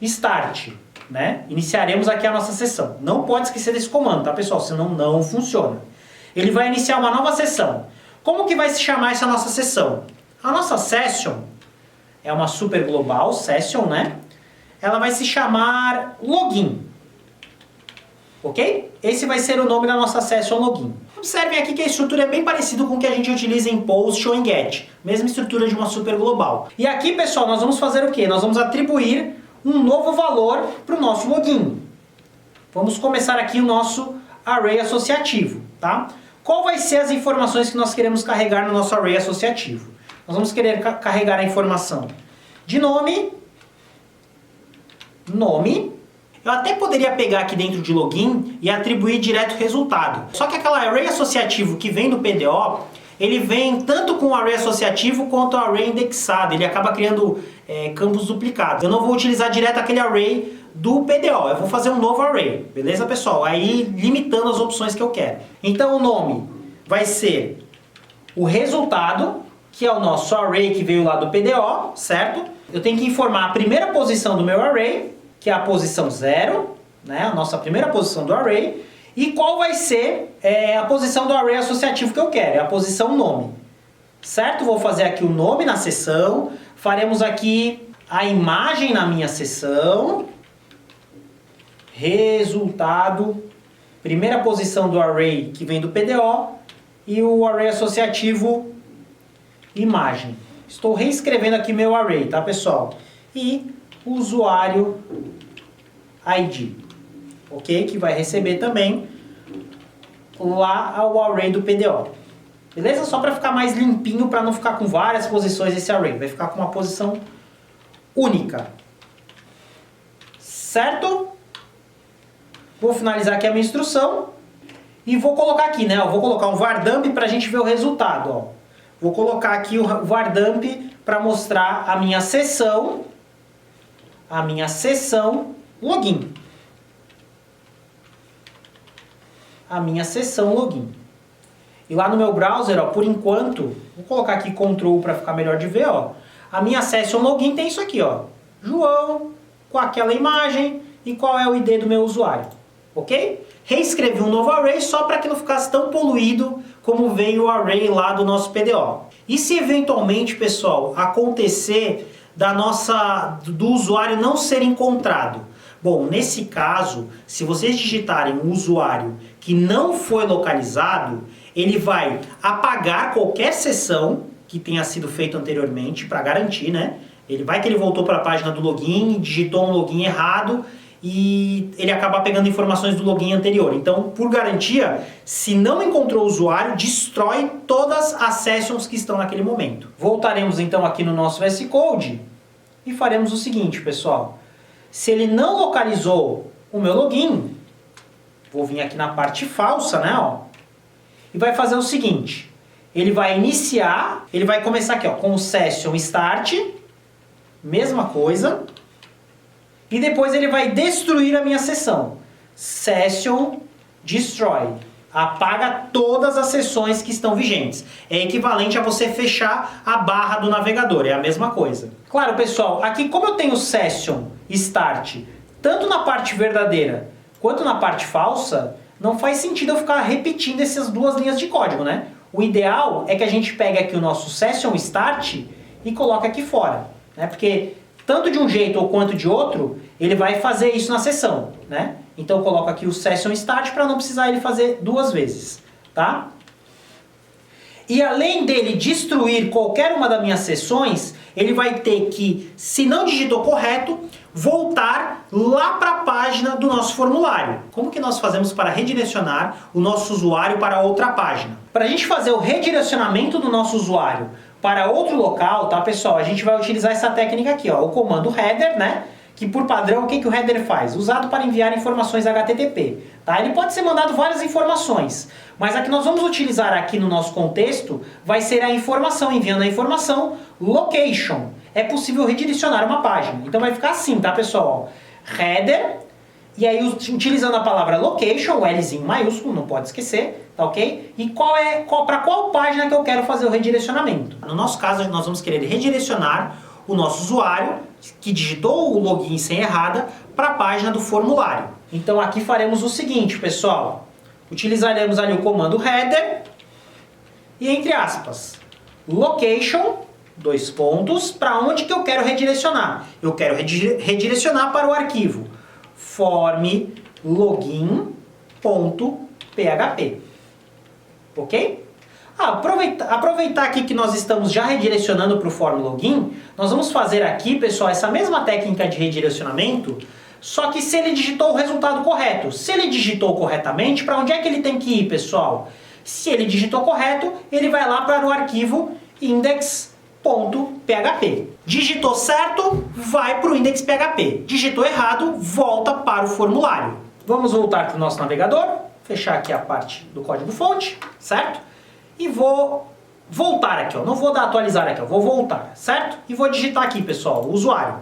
Start, né? Iniciaremos aqui a nossa sessão. Não pode esquecer desse comando, tá, pessoal? Senão não funciona. Ele vai iniciar uma nova sessão. Como que vai se chamar essa nossa sessão? A nossa Session é uma super global, Session, né? Ela vai se chamar Login. Ok? Esse vai ser o nome da nossa Session Login. Observem aqui que a estrutura é bem parecida com o que a gente utiliza em Post ou em Get. Mesma estrutura de uma super global. E aqui, pessoal, nós vamos fazer o quê? Nós vamos atribuir um novo valor para o nosso login. Vamos começar aqui o nosso array associativo, tá? Qual vai ser as informações que nós queremos carregar no nosso array associativo? Nós vamos querer carregar a informação de nome. Eu até poderia pegar aqui dentro de login e atribuir direto o resultado. Só que aquele array associativo que vem do PDO, ele vem tanto com o array associativo quanto o array indexado. Ele acaba criando campos duplicados. Eu não vou utilizar direto aquele array do PDO. Eu vou fazer um novo array. Beleza, pessoal? Aí limitando as opções que eu quero. Então o nome vai ser o resultado, que é o nosso array que veio lá do PDO, certo? Eu tenho que informar a primeira posição do meu array, que é a posição 0, né? A nossa primeira posição do array. E qual vai ser a posição do array associativo que eu quero? É a posição nome. Certo? Vou fazer aqui o nome na seção. Faremos aqui a imagem na minha seção. Resultado. Primeira posição do array que vem do PDO. E o array associativo imagem. Estou reescrevendo aqui meu array, tá, pessoal? E usuário ID. Ok? Que vai receber também lá ao array do PDO. Beleza? Só para ficar mais limpinho, para não ficar com várias posições esse array. Vai ficar com uma posição única. Certo? Vou finalizar aqui a minha instrução. E vou colocar aqui, né? Eu vou colocar um vardump para a gente ver o resultado. Ó. Vou colocar aqui o vardump para mostrar a minha sessão. A minha sessão login. A minha sessão login. E lá no meu browser, ó, por enquanto, vou colocar aqui Ctrl para ficar melhor de ver, ó. A minha session login tem isso aqui, ó. João, com aquela imagem e qual é o ID do meu usuário. Ok? Reescrevi um novo array só para que não ficasse tão poluído como veio o array lá do nosso PDO. E se eventualmente, pessoal, acontecer do usuário não ser encontrado? Bom, nesse caso, se vocês digitarem um usuário que não foi localizado, ele vai apagar qualquer sessão que tenha sido feita anteriormente, para garantir, né? Vai que ele voltou para a página do login, digitou um login errado e ele acaba pegando informações do login anterior. Então, por garantia, se não encontrou o usuário, destrói todas as sessions que estão naquele momento. Voltaremos então aqui no nosso VS Code e faremos o seguinte, pessoal. Se ele não localizou o meu login, vou vir aqui na parte falsa, né, ó, e vai fazer o seguinte. Ele vai iniciar, ele vai começar aqui, ó, com o Session Start, mesma coisa, e depois ele vai destruir a minha sessão. Session Destroy. Apaga todas as sessões que estão vigentes. É equivalente a você fechar a barra do navegador, é a mesma coisa. Claro, pessoal, aqui como eu tenho Session Start, tanto na parte verdadeira quanto na parte falsa, não faz sentido eu ficar repetindo essas duas linhas de código, né? O ideal é que a gente pegue aqui o nosso Session Start e coloque aqui fora, né? Porque tanto de um jeito ou quanto de outro, ele vai fazer isso na sessão, né? Então eu coloco aqui o Session Start para não precisar ele fazer duas vezes, tá? E além dele destruir qualquer uma das minhas sessões, ele vai ter que, se não digitou correto, voltar lá para a página do nosso formulário. Como que nós fazemos para redirecionar o nosso usuário para outra página? Para a gente fazer o redirecionamento do nosso usuário para outro local, tá, pessoal? A gente vai utilizar essa técnica aqui, ó, o comando header, né? Que por padrão, o que o header faz? Usado para enviar informações HTTP. Tá? Ele pode ser mandado várias informações, mas a que nós vamos utilizar aqui no nosso contexto vai ser a informação, enviando a informação location. É possível redirecionar uma página. Então vai ficar assim, tá, pessoal? Header, e aí utilizando a palavra location, o Lzinho maiúsculo, não pode esquecer, tá ok? E para qual página que eu quero fazer o redirecionamento? No nosso caso, nós vamos querer redirecionar o nosso usuário que digitou o login e senha errada para a página do formulário. Então aqui faremos o seguinte, pessoal. Utilizaremos ali o comando header e entre aspas, location, dois pontos, para onde que eu quero redirecionar? Eu quero redirecionar para o arquivo formlogin.php. Ok? Aproveitar aqui que nós estamos já redirecionando para o form login, nós vamos fazer aqui, pessoal, essa mesma técnica de redirecionamento, só que se ele digitou o resultado correto. Se ele digitou corretamente, para onde é que ele tem que ir, pessoal? Se ele digitou correto, ele vai lá para o arquivo index.php. Digitou certo, vai para o index.php. Digitou errado, volta para o formulário. Vamos voltar para o nosso navegador, fechar aqui a parte do código-fonte, certo? E vou voltar aqui, ó. Não vou dar atualizar aqui, ó. Vou voltar, certo? E vou digitar aqui, pessoal, o usuário.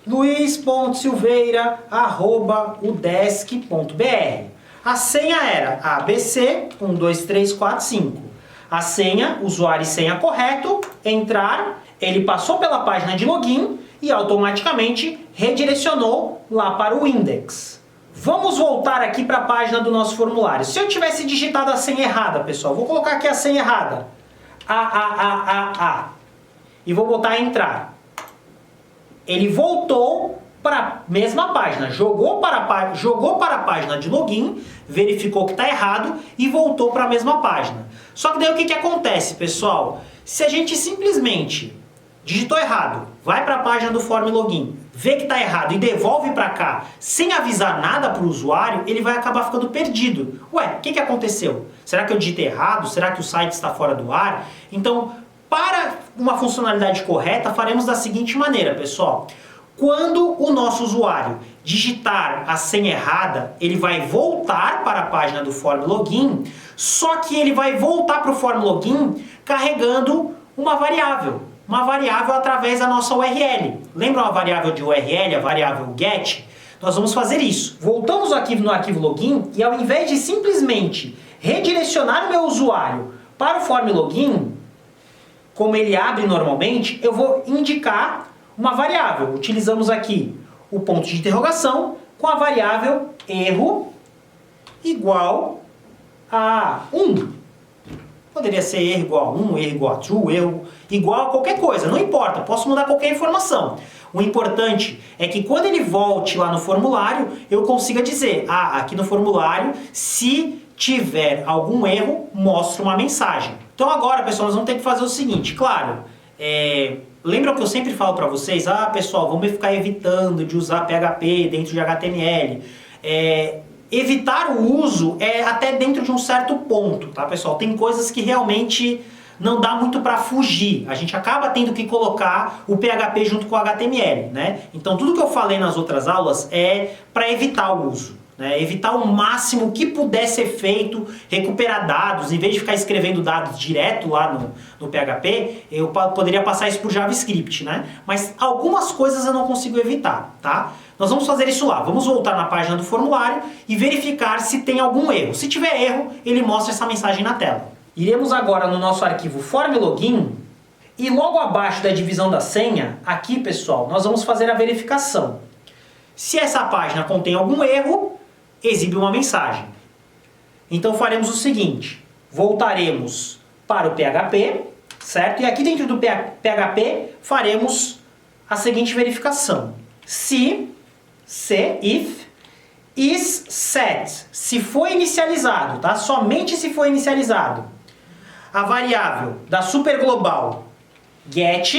luiz.silveira@udesc.br. A senha era ABC12345. A senha, usuário e senha correto, entrar, ele passou pela página de login e automaticamente redirecionou lá para o index. Vamos voltar aqui para a página do nosso formulário. Se eu tivesse digitado a senha errada, pessoal, vou colocar aqui a senha errada. E vou botar entrar. Ele voltou para a mesma página. Jogou para a página de login, verificou que está errado e voltou para a mesma página. Só que daí o que acontece, pessoal? Se a gente simplesmente digitou errado, vai para a página do form login, vê que está errado e devolve para cá sem avisar nada para o usuário, ele vai acabar ficando perdido. Ué, o que aconteceu? Será que eu digitei errado? Será que o site está fora do ar? Então, para uma funcionalidade correta, faremos da seguinte maneira, pessoal. Quando o nosso usuário digitar a senha errada, ele vai voltar para a página do form login, só que ele vai voltar para o form login carregando uma variável através da nossa URL. Lembra a variável de URL, a variável get? Nós vamos fazer isso. Voltamos aqui no arquivo login e ao invés de simplesmente redirecionar o meu usuário para o form login, como ele abre normalmente, eu vou indicar uma variável. Utilizamos aqui o ponto de interrogação com a variável erro igual a 1. Poderia ser erro igual a 1, erro igual a true, erro igual a qualquer coisa, não importa, posso mudar qualquer informação. O importante é que quando ele volte lá no formulário, eu consiga dizer, aqui no formulário, se tiver algum erro, mostra uma mensagem. Então agora, pessoal, nós vamos ter que fazer o seguinte, claro, lembram que eu sempre falo para vocês, pessoal, vamos ficar evitando de usar PHP dentro de HTML. Evitar o uso é até dentro de um certo ponto, tá, pessoal? Tem coisas que realmente não dá muito para fugir. A gente acaba tendo que colocar o PHP junto com o HTML, né? Então tudo que eu falei nas outras aulas é para evitar o uso, né? Evitar o máximo que puder ser feito, recuperar dados, em vez de ficar escrevendo dados direto lá no PHP, eu poderia passar isso por JavaScript, né? Mas algumas coisas eu não consigo evitar, tá? Nós vamos fazer isso lá. Vamos voltar na página do formulário e verificar se tem algum erro. Se tiver erro, ele mostra essa mensagem na tela. Iremos agora no nosso arquivo form.login e logo abaixo da divisão da senha, aqui pessoal, nós vamos fazer a verificação. Se essa página contém algum erro, exibe uma mensagem. Então faremos o seguinte, voltaremos para o PHP, certo? E aqui dentro do PHP faremos a seguinte verificação. Se if is set, se foi inicializado, tá? Somente se foi inicializado a variável da superglobal get,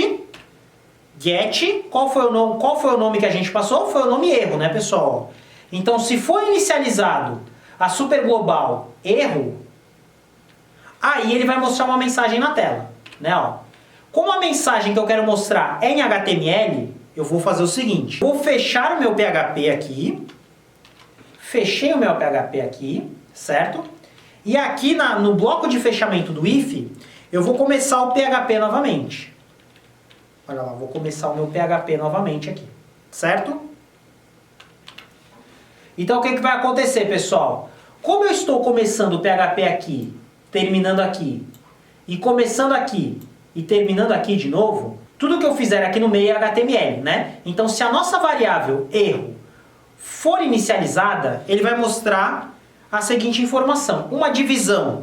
qual foi o nome que a gente passou? Foi o nome erro, né, pessoal? Então, se foi inicializado a superglobal erro, aí ele vai mostrar uma mensagem na tela, né, ó. Como a mensagem que eu quero mostrar é em HTML, eu vou fazer o seguinte, vou fechar o meu PHP aqui, fechei o meu PHP aqui, certo? E aqui no bloco de fechamento do if, eu vou começar o PHP novamente. Olha lá, vou começar o meu PHP novamente aqui, certo? Então o que vai acontecer, pessoal? Como eu estou começando o PHP aqui, terminando aqui, e começando aqui, e terminando aqui de novo, tudo que eu fizer aqui no meio é HTML, né? Então se a nossa variável erro for inicializada, ele vai mostrar a seguinte informação, uma divisão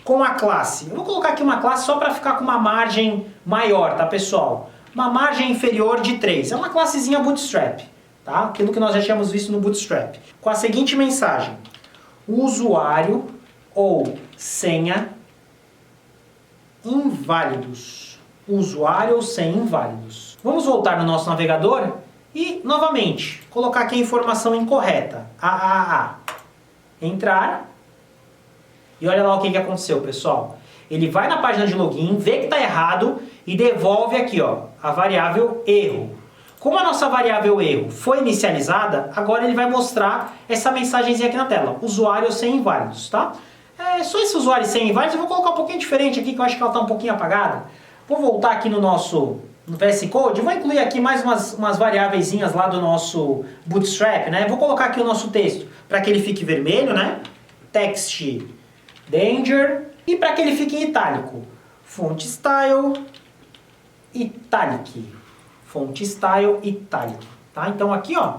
com a classe. Eu vou colocar aqui uma classe só para ficar com uma margem maior, tá, pessoal? Uma margem inferior de 3. É uma classezinha Bootstrap, tá? Aquilo que nós já tínhamos visto no Bootstrap. Com a seguinte mensagem, usuário ou senha inválidos. Usuário ou senha inválidos. Vamos voltar no nosso navegador e, novamente, colocar aqui a informação incorreta. Entrar. E olha lá o que aconteceu, pessoal. Ele vai na página de login, vê que está errado e devolve aqui, ó, a variável erro. Como a nossa variável erro foi inicializada, agora ele vai mostrar essa mensagenzinha aqui na tela. Usuário sem inválidos, tá? Só esse usuário sem inválidos eu vou colocar um pouquinho diferente aqui, que eu acho que ela está um pouquinho apagada. Vou voltar aqui no VS Code, vou incluir aqui mais umas variáveiszinhas lá do nosso Bootstrap, né? Vou colocar aqui o nosso texto para que ele fique vermelho, né? Text danger. E para que ele fique em itálico, font style italic. Font style italic. Tá? Então aqui, ó,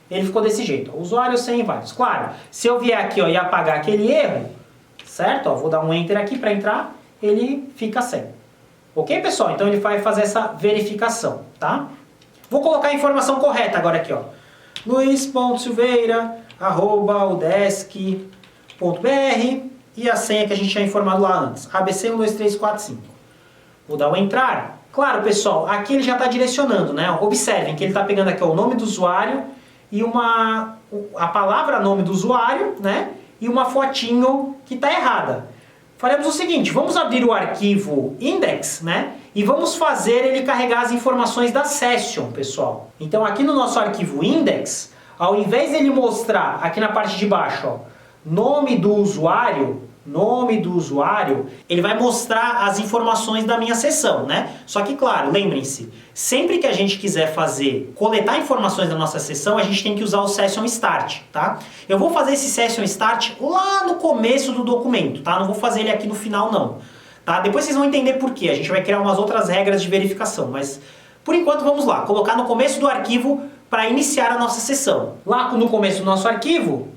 ele ficou desse jeito. Ó, usuário sem inválidos. Claro, se eu vier aqui, ó, e apagar aquele erro, certo? Ó, vou dar um enter aqui para entrar, ele fica sem. Ok, pessoal? Então ele vai fazer essa verificação, tá? Vou colocar a informação correta agora aqui, ó. luis.silveira@udesc.br e a senha que a gente tinha informado lá antes, ABC12345. Vou dar o entrar. Claro, pessoal, aqui ele já está direcionando, né? Observem que ele está pegando aqui ó, o nome do usuário e a palavra nome do usuário, né? E uma fotinho que está errada. Faremos o seguinte, vamos abrir o arquivo index, né? E vamos fazer ele carregar as informações da session, pessoal. Então aqui no nosso arquivo index, ao invés dele mostrar aqui na parte de baixo, ó, nome do usuário, ele vai mostrar as informações da minha sessão, né? Só que, claro, lembrem-se, sempre que a gente quiser coletar informações da nossa sessão, a gente tem que usar o Session Start, tá? Eu vou fazer esse Session Start lá no começo do documento, tá? Não vou fazer ele aqui no final, não. Tá? Depois vocês vão entender por quê. A gente vai criar umas outras regras de verificação, mas por enquanto vamos lá, colocar no começo do arquivo para iniciar a nossa sessão. Lá no começo do nosso arquivo,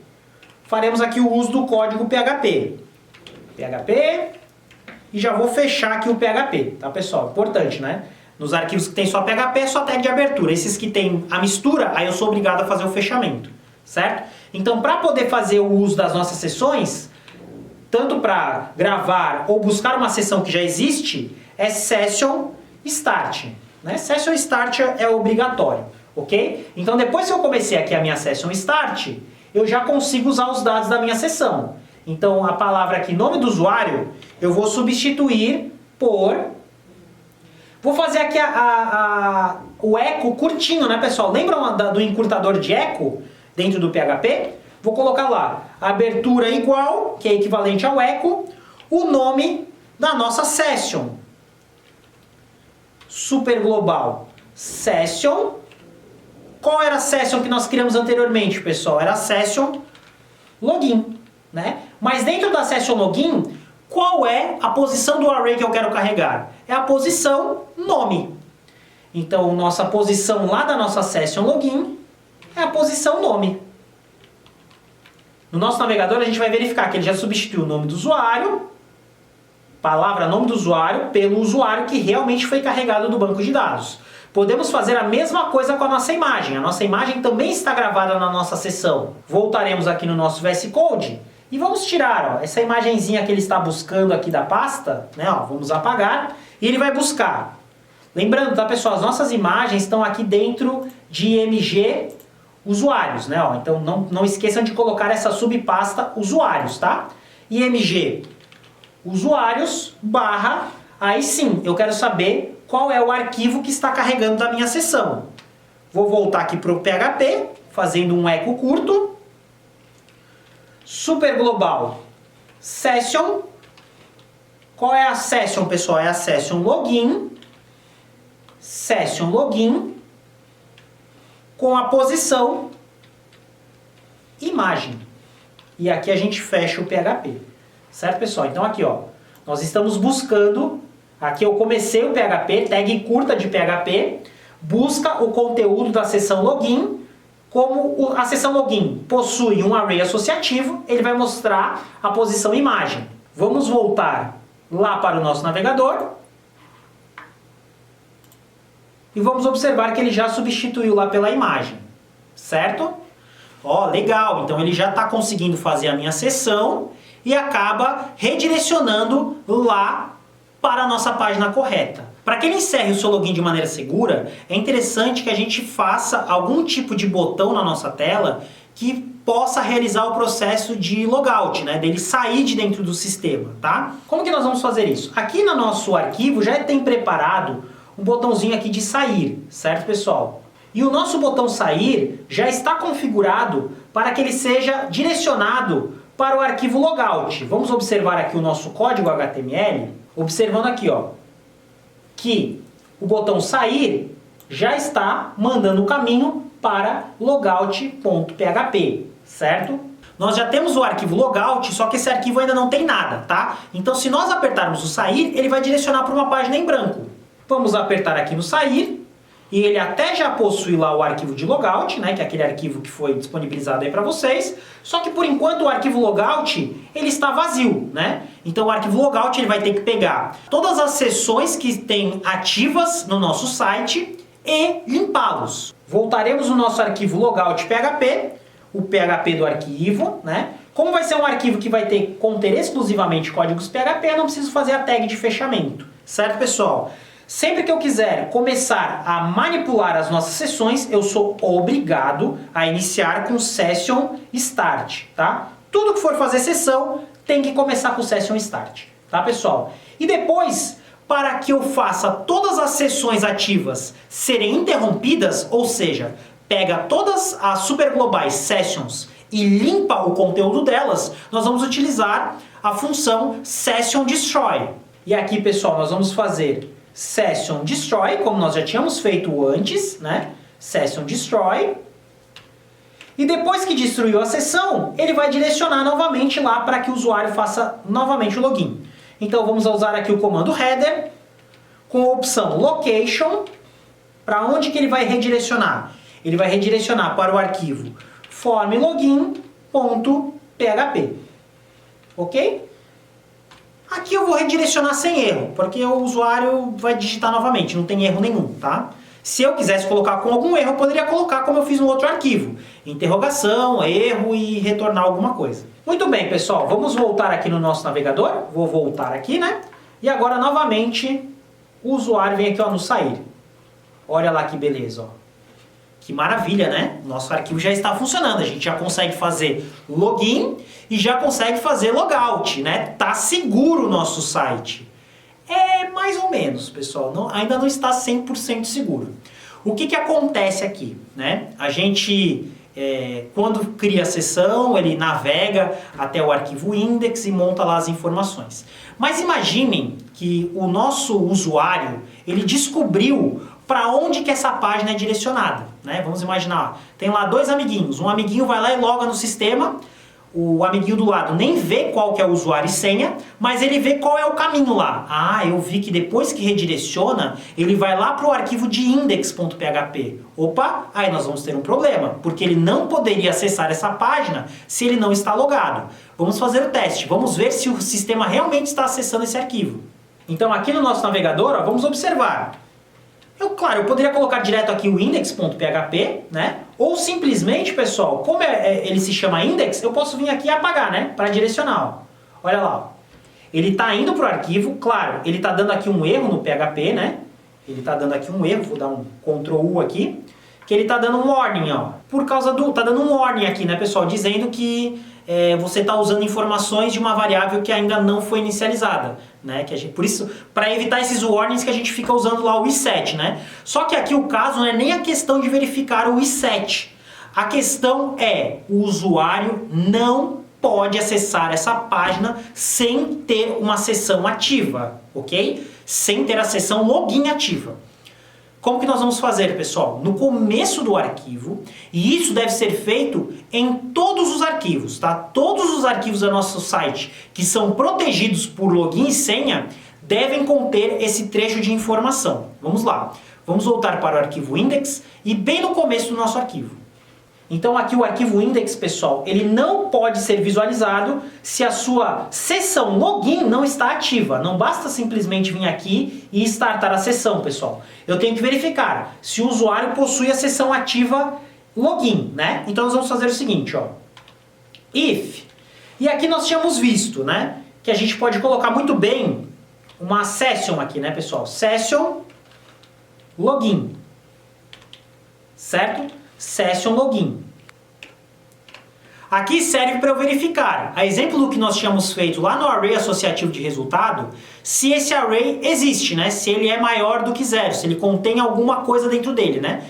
faremos aqui o uso do código PHP. E já vou fechar aqui o PHP, tá, pessoal? Importante, né? Nos arquivos que tem só PHP é só tag de abertura. Esses que tem a mistura, aí eu sou obrigado a fazer o fechamento, certo? Então, para poder fazer o uso das nossas sessões, tanto para gravar ou buscar uma sessão que já existe, é Session Start, né? Session Start é obrigatório, ok? Então, depois que eu comecei aqui a minha Session Start, eu já consigo usar os dados da minha sessão. Então, a palavra aqui, nome do usuário, eu vou substituir por... Vou fazer aqui o eco curtinho, né, pessoal? Lembram do encurtador de eco dentro do PHP? Vou colocar lá, abertura igual, que é equivalente ao eco, o nome da nossa session. Super global session, Qual era a session que nós criamos anteriormente, pessoal? Era a session login, né? Mas dentro da session login, qual é a posição do array que eu quero carregar? É a posição nome. Então, nossa posição lá da nossa session login é a posição nome. No nosso navegador, a gente vai verificar que ele já substituiu o nome do usuário, palavra nome do usuário, pelo usuário que realmente foi carregado do banco de dados. Podemos fazer a mesma coisa com a nossa imagem. A nossa imagem também está gravada na nossa sessão. Voltaremos aqui no nosso VS Code e vamos tirar essa imagenzinha que ele está buscando aqui da pasta, né? Vamos apagar e ele vai buscar. Lembrando, tá, pessoal, as nossas imagens estão aqui dentro de img usuários, né? Então não esqueçam de colocar essa subpasta usuários, tá? img usuários barra, aí sim, eu quero saber qual é o arquivo que está carregando da minha sessão. Vou voltar aqui para o PHP, fazendo um eco curto. Super global session. Qual é a session, pessoal? É a session login. Session login com a posição imagem. E aqui a gente fecha o PHP. Certo, pessoal? Então aqui, nós estamos buscando, aqui eu comecei o PHP, tag curta de PHP, busca o conteúdo da sessão login. Como a sessão login possui um array associativo, ele vai mostrar a posição imagem. Vamos voltar lá para o nosso navegador. E vamos observar que ele já substituiu lá pela imagem. Certo? Legal. Então ele já está conseguindo fazer a minha sessão e acaba redirecionando lá para a nossa página correta. Para que ele encerre o seu login de maneira segura, é interessante que a gente faça algum tipo de botão na nossa tela que possa realizar o processo de logout, né? Dele sair de dentro do sistema, tá? Como que nós vamos fazer isso? Aqui no nosso arquivo já tem preparado um botãozinho aqui de sair, certo, pessoal? E o nosso botão sair já está configurado para que ele seja direcionado para o arquivo logout. Vamos observar aqui o nosso código HTML, observando aqui, que o botão sair já está mandando o caminho para logout.php, certo? Nós já temos o arquivo logout, só que esse arquivo ainda não tem nada, tá? Então se nós apertarmos o sair, ele vai direcionar para uma página em branco. Vamos apertar aqui no sair, e ele até já possui lá o arquivo de logout, né, que é aquele arquivo que foi disponibilizado aí para vocês, só que por enquanto o arquivo logout ele está vazio, né? Então o arquivo logout ele vai ter que pegar todas as sessões que tem ativas no nosso site e limpá-los. Voltaremos no nosso arquivo logout.php, o PHP do arquivo, né? Como vai ser um arquivo que vai conter exclusivamente códigos PHP, eu não preciso fazer a tag de fechamento, certo, pessoal? Sempre que eu quiser começar a manipular as nossas sessões, eu sou obrigado a iniciar com Session Start, tá? Tudo que for fazer sessão tem que começar com Session Start, tá, pessoal? E depois, para que eu faça todas as sessões ativas serem interrompidas, ou seja, pega todas as superglobais sessions e limpa o conteúdo delas, nós vamos utilizar a função Session Destroy. E aqui, pessoal, nós vamos fazer Session Destroy, como nós já tínhamos feito antes, né? Session Destroy. E depois que destruiu a sessão, ele vai direcionar novamente lá para que o usuário faça novamente o login. Então vamos usar aqui o comando header, com a opção location. Para onde que ele vai redirecionar? Ele vai redirecionar para o arquivo formlogin.php. Ok? Aqui eu vou redirecionar sem erro, porque o usuário vai digitar novamente, não tem erro nenhum, tá? Se eu quisesse colocar com algum erro, eu poderia colocar como eu fiz no outro arquivo. Interrogação, erro e retornar alguma coisa. Muito bem, pessoal, vamos voltar aqui no nosso navegador. Vou voltar aqui, né? E agora, novamente, o usuário vem aqui no sair. Olha lá que beleza, ó. Que maravilha, né? Nosso arquivo já está funcionando. A gente já consegue fazer login e já consegue fazer logout, né? Tá seguro o nosso site. É mais ou menos, pessoal. Ainda não está 100% seguro. O que acontece aqui, né? A gente, quando cria a sessão, ele navega até o arquivo index e monta lá as informações. Mas imaginem que o nosso usuário, ele descobriu para onde que essa página é direcionada, né? Vamos imaginar, tem lá dois amiguinhos, um amiguinho vai lá e loga no sistema, o amiguinho do lado nem vê qual que é o usuário e senha, mas ele vê qual é o caminho lá. Ah, eu vi que depois que redireciona, ele vai lá para o arquivo de index.php. Opa, aí nós vamos ter um problema, porque ele não poderia acessar essa página se ele não está logado. Vamos fazer o teste, vamos ver se o sistema realmente está acessando esse arquivo. Então aqui no nosso navegador, ó, vamos observar. Claro, eu poderia colocar direto aqui o index.php, né? Ou simplesmente, pessoal, como ele se chama index, eu posso vir aqui e apagar, né? Para direcional. Olha lá. Ó. Ele está indo para o arquivo, claro, ele está dando aqui um erro no PHP, né? Ele está dando aqui um erro, vou dar um Ctrl U aqui, que ele está dando um warning, ó. Por causa do... Está dando um warning aqui, né, pessoal? Dizendo que você está usando informações de uma variável que ainda não foi inicializada. Né? Por isso, para evitar esses warnings que a gente fica usando lá o reset, né? Só que aqui o caso não é nem a questão de verificar o reset. A questão é, o usuário não pode acessar essa página sem ter uma sessão ativa, ok? Sem ter a sessão login ativa. Como que nós vamos fazer, pessoal? No começo do arquivo, e isso deve ser feito em todos os arquivos, tá? Todos os arquivos do nosso site que são protegidos por login e senha devem conter esse trecho de informação. Vamos lá. Vamos voltar para o arquivo index e bem no começo do nosso arquivo. Então aqui o arquivo index, pessoal, ele não pode ser visualizado se a sua sessão login não está ativa. Não basta simplesmente vir aqui e startar a sessão, pessoal. Eu tenho que verificar se o usuário possui a sessão ativa login, né? Então nós vamos fazer o seguinte, ó. If. E aqui nós tínhamos visto, né? Que a gente pode colocar muito bem uma session aqui, né, pessoal? Session login. Certo? Session login. Aqui serve para eu verificar, a exemplo do que nós tínhamos feito lá no array associativo de resultado, se esse array existe, né? Se ele é maior do que 0, se ele contém alguma coisa dentro dele, né?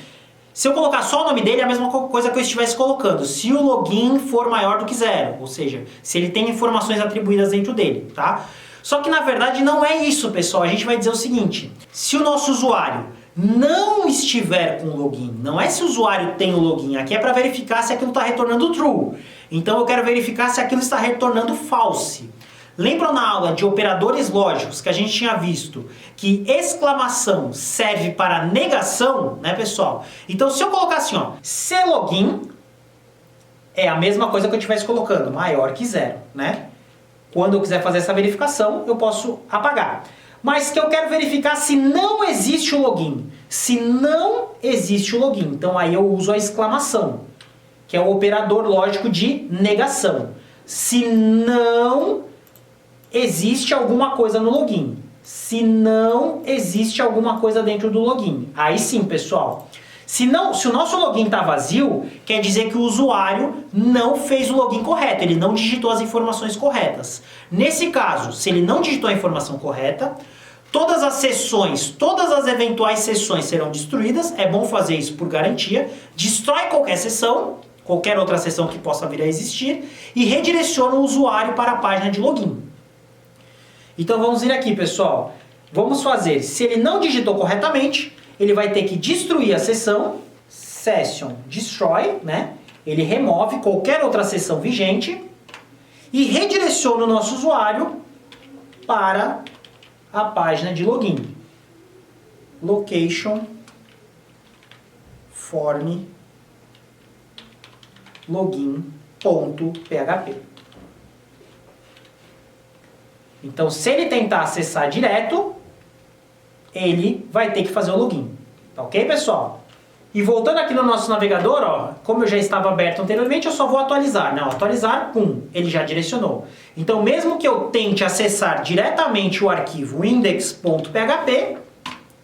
Se eu colocar só o nome dele, é a mesma coisa que eu estivesse colocando, se o login for maior do que 0, ou seja, se ele tem informações atribuídas dentro dele, tá? Só que na verdade não é isso, pessoal. A gente vai dizer o seguinte, se o nosso usuário não estiver com o login, não é se o usuário tem o login, aqui é para verificar se aquilo está retornando true. Então eu quero verificar se aquilo está retornando false. Lembram na aula de operadores lógicos que a gente tinha visto que exclamação serve para negação, né, pessoal? Então se eu colocar assim, ó, se login é a mesma coisa que eu estivesse colocando, maior que 0, né? Quando eu quiser fazer essa verificação, eu posso apagar. Mas que eu quero verificar se não existe o login. Se não existe o login, então aí eu uso a exclamação, que é o operador lógico de negação. Se não existe alguma coisa no login. Se não existe alguma coisa dentro do login. Aí sim, pessoal. Se o nosso login está vazio, quer dizer que o usuário não fez o login correto, ele não digitou as informações corretas. Nesse caso, se ele não digitou a informação correta, todas as sessões, todas as eventuais sessões serão destruídas, é bom fazer isso por garantia, destrói qualquer sessão, qualquer outra sessão que possa vir a existir, e redireciona o usuário para a página de login. Então vamos ir aqui, pessoal. Vamos fazer, se ele não digitou corretamente, ele vai ter que destruir a sessão, session destroy, né? Ele remove qualquer outra sessão vigente e redireciona o nosso usuário para a página de login. Location form login.php. Então, se ele tentar acessar direto, ele vai ter que fazer o login. Tá ok, pessoal? E voltando aqui no nosso navegador, ó, como eu já estava aberto anteriormente, eu só vou atualizar, né? Atualizar, pum, ele já direcionou. Então, mesmo que eu tente acessar diretamente o arquivo index.php,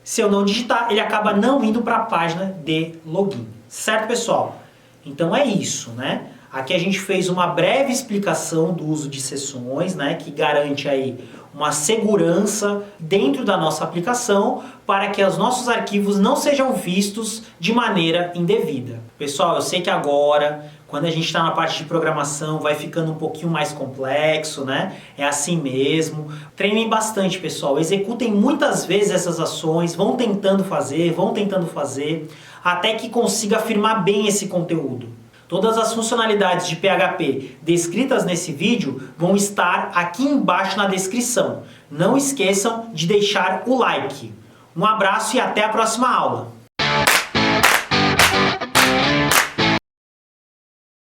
se eu não digitar, ele acaba não indo para a página de login. Certo, pessoal? Então é isso, né? Aqui a gente fez uma breve explicação do uso de sessões, né, que garante aí uma segurança dentro da nossa aplicação para que os nossos arquivos não sejam vistos de maneira indevida. Pessoal, eu sei que agora, Quando a gente está na parte de programação, vai ficando um pouquinho mais complexo, né? É assim mesmo. Treinem bastante, pessoal. Executem muitas vezes essas ações, vão tentando fazer, até que consiga afirmar bem esse conteúdo. Todas as funcionalidades de PHP descritas nesse vídeo vão estar aqui embaixo na descrição. Não esqueçam de deixar o like. Um abraço e até a próxima aula!